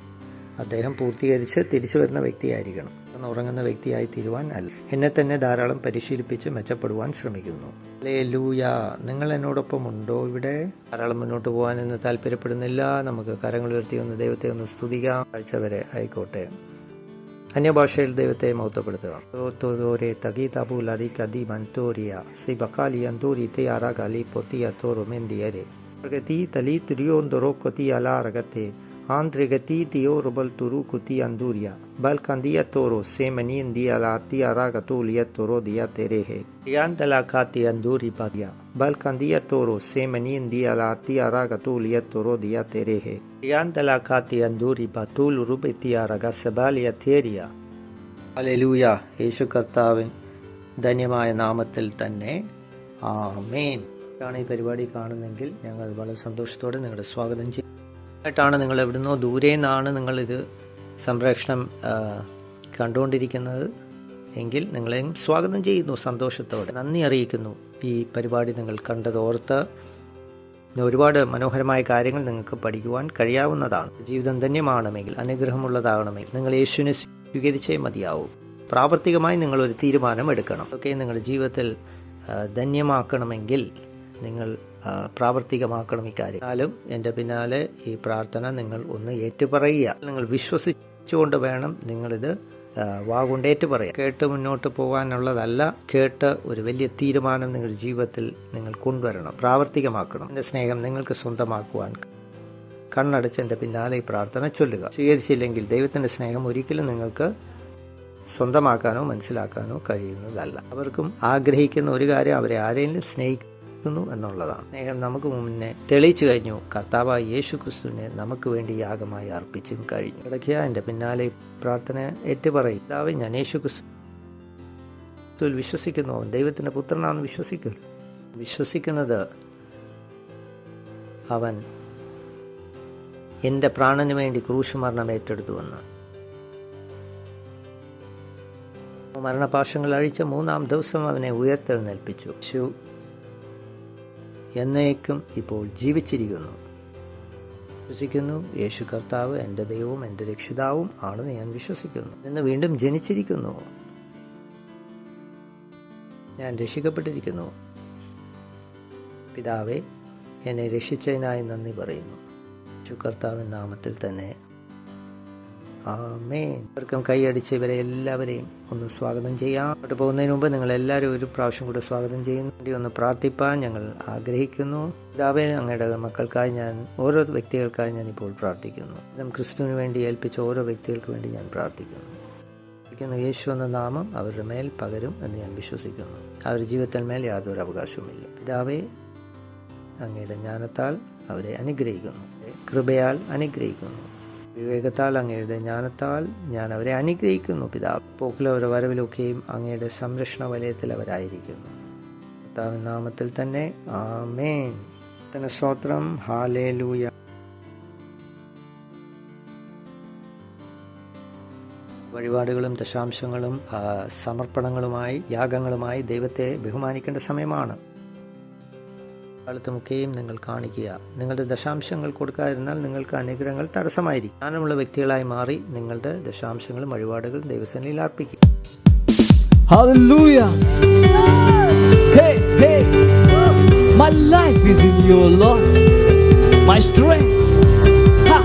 അദ്ദേഹം പൂർത്തീകരിച്ച് തിരിച്ചു വരുന്ന വ്യക്തിയായിരിക്കണം, ഉറങ്ങുന്ന വ്യക്തിയായി തീരുവാൻ അല്ല. എന്നെ തന്നെ ധാരാളം പരിശീലിപ്പിച്ച് മെച്ചപ്പെടുവാൻ ശ്രമിക്കുന്നു. ഹല്ലേലൂയ. നിങ്ങൾ എന്നോടൊപ്പം ഉണ്ടോ? ഇവിടെ ധാരാളം മുന്നോട്ട് പോകാൻ എന്ന് താല്പര്യപ്പെടുന്നില്ല. നമുക്ക് കരങ്ങൾ ഉയർത്തി ഒന്ന് ദൈവത്തെ ഒന്ന് സ്തുതിക്കാം. ആഴ്ച വരെ ആയിക്കോട്ടെ. അന്യഭാഷയിൽ ദൈവത്തെ മഹത്വപ്പെടുത്തുക. Andregati tio robal turu kuti anduria bal kandia toro se manin dia lati araga tu liat toro dia terehe yandala kati anduri padia bal kandia toro se manin dia lati araga tu liat toro dia terehe yandala kati anduri batul rubeti araga sabalia teria. ഹല്ലേലൂയ. യേശു കർത്താവിൻ ധന്യമായ നാമത്തിൽ തന്നെ ആമേൻ. ഈ പരിപാടി കാണുന്നെങ്കിൽ ഞങ്ങൾ വളരെ സന്തോഷത്തോടെ നിങ്ങളുടെ സ്വാഗതം ചെയ്യും. ാണ് നിങ്ങൾ എവിടുന്നോ ദൂരെ നിന്നാണ് നിങ്ങളിത് സംപ്രേഷണം കണ്ടുകൊണ്ടിരിക്കുന്നത് എങ്കിൽ നിങ്ങളെയും സ്വാഗതം ചെയ്യുന്നു. സന്തോഷത്തോടെ നന്ദി അറിയിക്കുന്നു. ഈ പരിപാടി നിങ്ങൾ കണ്ടതോർത്ത് ഒരുപാട് മനോഹരമായ കാര്യങ്ങൾ നിങ്ങൾക്ക് പഠിക്കുവാൻ കഴിയാവുന്നതാണ്. ജീവിതം ധന്യമാകണമെങ്കിൽ, അനുഗ്രഹമുള്ളതാകണമെങ്കിൽ നിങ്ങൾ യേശുവിനെ സ്വീകരിച്ചേ മതിയാവും. പ്രാവർത്തികമായി നിങ്ങളൊരു തീരുമാനം എടുക്കണം. അതൊക്കെ നിങ്ങളുടെ ജീവിതത്തിൽ ധന്യമാക്കണമെങ്കിൽ നിങ്ങൾ പ്രാവർത്തികമാക്കണം ഇക്കാര്യം. എന്നാലും എൻ്റെ പിന്നാലെ ഈ പ്രാർത്ഥന നിങ്ങൾ ഒന്ന് ഏറ്റുപറയുക. നിങ്ങൾ വിശ്വസിച്ചുകൊണ്ട് വേണം നിങ്ങളിത് വാഗുകൊണ്ട് ഏറ്റുപറയുക. കേട്ട് മുന്നോട്ട് പോകാനുള്ളതല്ല, കേട്ട് ഒരു വലിയ തീരുമാനം നിങ്ങളുടെ ജീവിതത്തിൽ നിങ്ങൾ കൊണ്ടുവരണം, പ്രാവർത്തികമാക്കണം. എൻ്റെ സ്നേഹം നിങ്ങൾക്ക് സ്വന്തമാക്കുവാൻ കണ്ണടച്ച് എൻ്റെ പിന്നാലെ ഈ പ്രാർത്ഥന ചൊല്ലുക. സ്വീകരിച്ചില്ലെങ്കിൽ ദൈവത്തിൻ്റെ സ്നേഹം ഒരിക്കലും നിങ്ങൾക്ക് സ്വന്തമാക്കാനോ മനസ്സിലാക്കാനോ കഴിയുന്നതല്ല. അവർക്കും ആഗ്രഹിക്കുന്ന ഒരു കാര്യം അവരെ ആരെങ്കിലും സ്നേഹിക്കുന്നു എന്നുള്ളതാണ്. സ്നേഹം നമുക്ക് മുന്നേ തെളിയിച്ചു കഴിഞ്ഞു. കർത്താവായ യേശു ക്രിസ്തുവിനെ നമുക്ക് വേണ്ടി യാഗമായി അർപ്പിച്ചും കഴിഞ്ഞു. ഇടയ്ക്ക് എൻ്റെ പിന്നാലെ പ്രാർത്ഥന ഏറ്റുപറയും. കർത്താവേ, ഞാൻ യേശു ക്രിസ്തുവിൽ വിശ്വസിക്കുന്നു. അവൻ ദൈവത്തിൻ്റെ പുത്രനാണെന്ന് വിശ്വസിക്കുന്നത് അവൻ എൻ്റെ പ്രാണന് വേണ്ടി ക്രൂശ് മരണം ഏറ്റെടുത്തുവെന്ന്. മരണപാശങ്ങൾ അഴിച്ച 3-ാം ദിവസം അവനെ ഉയർത്തെഴുന്നേൽപ്പിച്ചു. യേശു എന്നേക്കും ഇപ്പോൾ ജീവിച്ചിരിക്കുന്നു. വിശ്വസിക്കുന്നു. യേശു കർത്താവ് എൻ്റെ ദൈവവും എൻ്റെ രക്ഷിതാവും ആണെന്ന് ഞാൻ വിശ്വസിക്കുന്നു. ഇന്ന് വീണ്ടും ജനിച്ചിരിക്കുന്നു. ഞാൻ രക്ഷിക്കപ്പെട്ടിരിക്കുന്നു. പിതാവേ, എന്നെ രക്ഷിച്ചതിനായി നന്ദി പറയുന്നു. യേശു കർത്താവിൻ നാമത്തിൽ തന്നെ ആമേൻ. ഇവർക്കും കൈയടിച്ച് ഇവരെ എല്ലാവരെയും ഒന്ന് സ്വാഗതം ചെയ്യാം. അങ്ങോട്ട് പോകുന്നതിന് മുമ്പ് നിങ്ങൾ എല്ലാവരും ഒരു പ്രാവശ്യം കൂടെ സ്വാഗതം ചെയ്യുന്നു വേണ്ടി ഒന്ന് പ്രാർത്ഥിപ്പാൻ ഞങ്ങൾ ആഗ്രഹിക്കുന്നു. പിതാവേ, അങ്ങയുടെ മക്കൾക്കായി ഞാൻ ഓരോ വ്യക്തികൾക്കായി ഞാൻ ഇപ്പോൾ പ്രാർത്ഥിക്കുന്നു. ക്രിസ്തുവിന് വേണ്ടി ഏൽപ്പിച്ച ഓരോ വ്യക്തികൾക്ക് വേണ്ടി ഞാൻ പ്രാർത്ഥിക്കുന്നു. യേശു എന്ന നാമം അവരുടെ മേൽ പകരും എന്ന് ഞാൻ വിശ്വസിക്കുന്നു. അവരുടെ ജീവിതത്തിൽ മേൽ യാതൊരു അവകാശവുമില്ല. പിതാവേ, അങ്ങയുടെ ജ്ഞാനത്താൽ അവരെ അനുഗ്രഹിക്കുന്നു, കൃപയാൽ അനുഗ്രഹിക്കുന്നു. വിവേകത്താൽ അങ്ങയുടെ ജ്ഞാനത്താൽ ഞാൻ അവരെ അനുഗ്രഹിക്കുന്നു. പിതാവ്, പോക്കിലും അവരുടെ വരവിലൊക്കെയും അങ്ങയുടെ സംരക്ഷണ വലയത്തിൽ അവരായിരിക്കുന്നു. കർത്താവിൻ നാമത്തിൽ തന്നെ ആമേൻ. സ്തോത്രം. ഹല്ലേലൂയ. വഴിപാടുകളും ദശാംശങ്ങളും സമർപ്പണങ്ങളുമായി യാഗങ്ങളുമായി ദൈവത്തെ ബഹുമാനിക്കേണ്ട സമയമാണ്. കാലത്തുമൊക്കെയും നിങ്ങൾ കാണിക്കുക. നിങ്ങളുടെ ദശാംശങ്ങൾ കൊടുക്കാതിരുന്നാൽ നിങ്ങൾക്ക് അനുഗ്രഹങ്ങൾ തടസ്സമായിരിക്കും. ജ്ഞാനമുള്ള വ്യക്തികളായി മാറി നിങ്ങളുടെ ദശാംശങ്ങളും വഴിപാടുകളും ദൈവസന്നിധിയിൽ അർപ്പിക്കും. Hallelujah. Hey, hey. My life is in your Lord. My strength. Ha.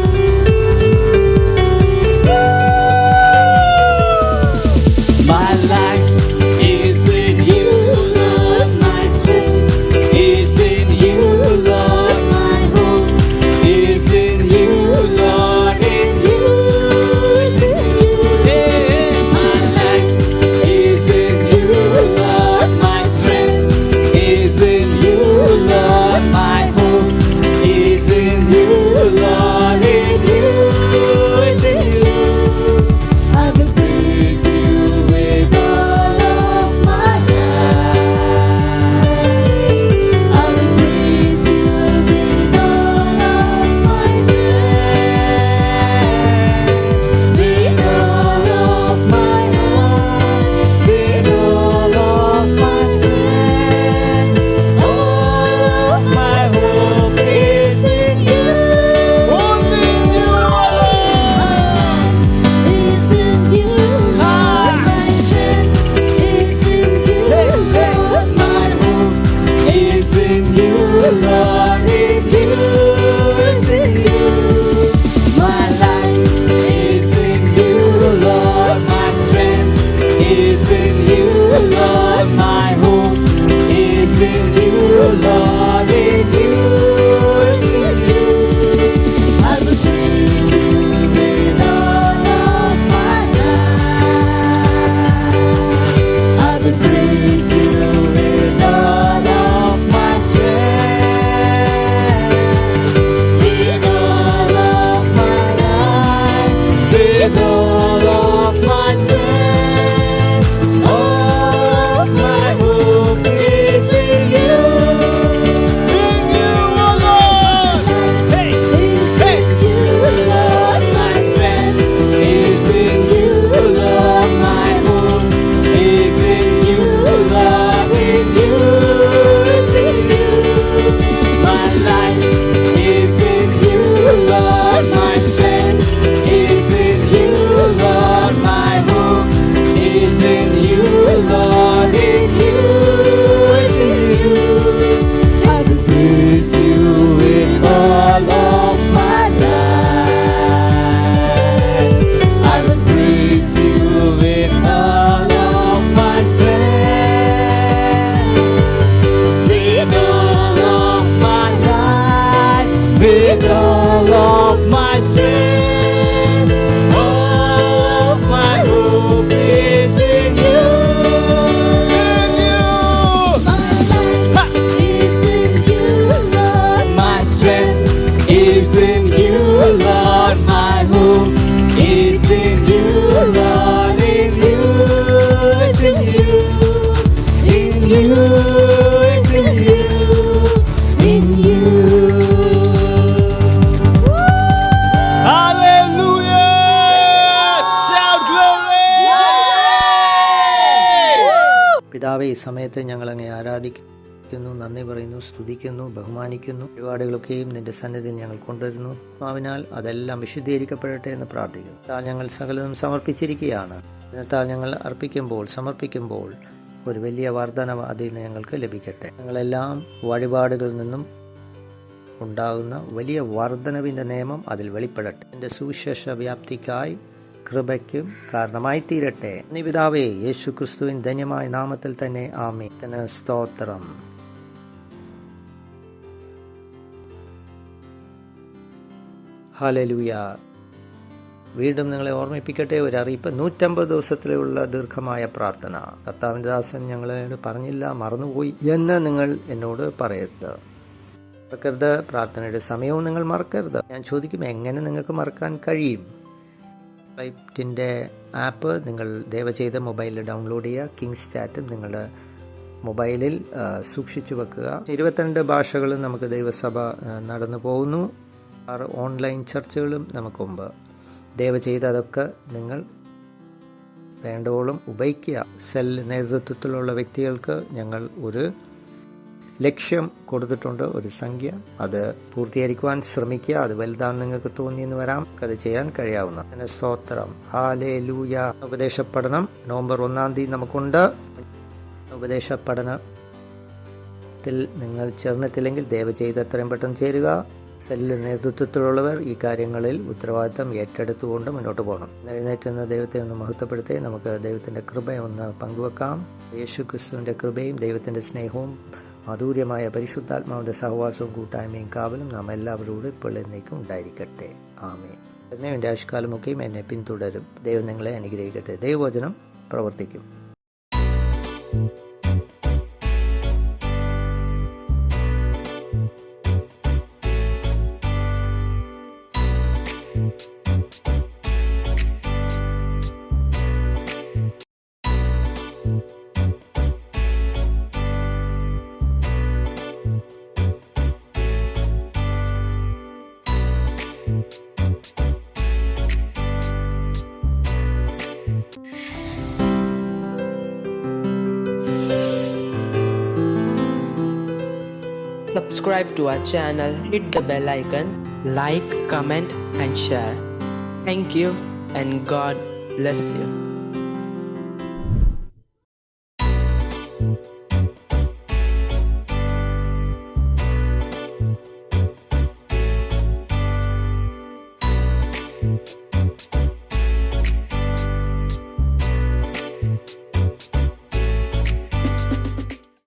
പിതാവേ, ഈ സമയത്ത് ഞങ്ങൾ അങ്ങേ ആരാധിക്കുന്നു, നന്ദി പറയുന്നു, സ്തുതിക്കുന്നു, ബഹുമാനിക്കുന്നു. പരിപാടികളൊക്കെയും നിന്റെ സന്നിധിയിൽ ഞങ്ങൾ കൊണ്ടുവരുന്നു. അതിനാൽ അതെല്ലാം വിശുദ്ധീകരിക്കപ്പെടട്ടെ എന്ന് പ്രാർത്ഥിക്കുന്നു. എന്നാൽ ഞങ്ങൾ സകലതും സമർപ്പിച്ചിരിക്കുകയാണ്. എന്നാൽ ഞങ്ങൾ സമർപ്പിക്കുമ്പോൾ ഒരു വലിയ വർധനവ് അതിൽ നിന്ന് ഞങ്ങൾക്ക് ലഭിക്കട്ടെ. ഞങ്ങളെല്ലാം വഴിപാടുകളിൽ നിന്നും ഉണ്ടാകുന്ന വലിയ വർധനവിൻ്റെ നിയമം അതിൽ വെളിപ്പെടട്ടെ. എൻ്റെ സുവിശേഷ വ്യാപ്തിക്കായി കൃപയ്ക്കും കാരണമായി തീരട്ടെ. പിതാവേ, യേശു ക്രിസ്തുവിൻ ധന്യമായ നാമത്തിൽ തന്നെ ആമേൻ. സ്തോത്രം. ഹല്ലേലൂയ. വീണ്ടും നിങ്ങളെ ഓർമ്മിപ്പിക്കട്ടെ ഒരു അറിയിപ്പ്. 150 ദിവസത്തിലുള്ള ദീർഘമായ പ്രാർത്ഥന. കർത്താവിൻ്റെ ദാസൻ ഞങ്ങളോട് പറഞ്ഞില്ല, മറന്നുപോയി എന്ന് നിങ്ങൾ എന്നോട് പറയരുത്. മറക്കരുത്. പ്രാർത്ഥനയുടെ സമയവും നിങ്ങൾ മറക്കരുത്. ഞാൻ ചോദിക്കും, എങ്ങനെ നിങ്ങൾക്ക് മറക്കാൻ കഴിയും? ലൈറ്റിൻ്റെ ആപ്പ് നിങ്ങൾ ദയവ് ചെയ്ത് മൊബൈലിൽ ഡൗൺലോഡ് ചെയ്യുക. കിങ്സ് ചാറ്റും നിങ്ങളുടെ മൊബൈലിൽ സൂക്ഷിച്ചു വെക്കുക. 22 ഭാഷകളും നമുക്ക് ദൈവസഭ നടന്നു പോകുന്നു. 6 ഓൺലൈൻ ചർച്ചകളും നമുക്കുണ്ട്. ദയവ് ചെയ്ത് അതൊക്കെ നിങ്ങൾ വേണ്ടവോളം ഉപയോഗിക്കുക. സെൽ നേതൃത്വത്തിലുള്ള വ്യക്തികൾക്ക് ഞങ്ങൾ ഒരു ലക്ഷ്യം കൊടുത്തിട്ടുണ്ട്, ഒരു സംഖ്യ. അത് പൂർത്തീകരിക്കുവാൻ ശ്രമിക്കുക. അത് വലുതാണ് നിങ്ങൾക്ക് തോന്നിയെന്ന് വരാം, അത് ചെയ്യാൻ കഴിയാവുന്ന. സ്തോത്രം. ഹല്ലേലൂയ. ഉപദേശ പഠനം നവംബർ 1 തീയതി നമുക്കുണ്ട്. ഉപദേശ പഠനത്തിൽ നിങ്ങൾ ചേർന്നിട്ടില്ലെങ്കിൽ ദയവ് ചെയ്ത് എത്രയും പെട്ടെന്ന് ചേരുക. സെല്ലിൽ നേതൃത്വത്തിലുള്ളവർ ഈ കാര്യങ്ങളിൽ ഉത്തരവാദിത്തം ഏറ്റെടുത്തുകൊണ്ട് മുന്നോട്ട് പോകണം. എഴുന്നേറ്റുന്ന ദൈവത്തെ ഒന്ന് മഹത്വപ്പെടുത്തി നമുക്ക് ദൈവത്തിൻ്റെ കൃപയൊന്ന് പങ്കുവെക്കാം. യേശു ക്രിസ്തുവിൻ്റെ കൃപയും ദൈവത്തിൻ്റെ സ്നേഹവും മാധുര്യമായ പരിശുദ്ധാത്മാവിൻ്റെ സഹവാസവും കൂട്ടായ്മയും കാവലും നാം എല്ലാവരോടും ഇപ്പോൾ എന്നേക്കും ഉണ്ടായിരിക്കട്ടെ. ആമേൻ. തന്നെ എൻ്റെ ആയുഷ്കാലമൊക്കെയും എന്നെ പിന്തുടരും. ദൈവം നിങ്ങളെ അനുഗ്രഹിക്കട്ടെ. ദൈവവചനം പ്രവർത്തിക്കും. Subscribe to our channel, hit the bell icon, like, comment and share. Thank you and God bless you.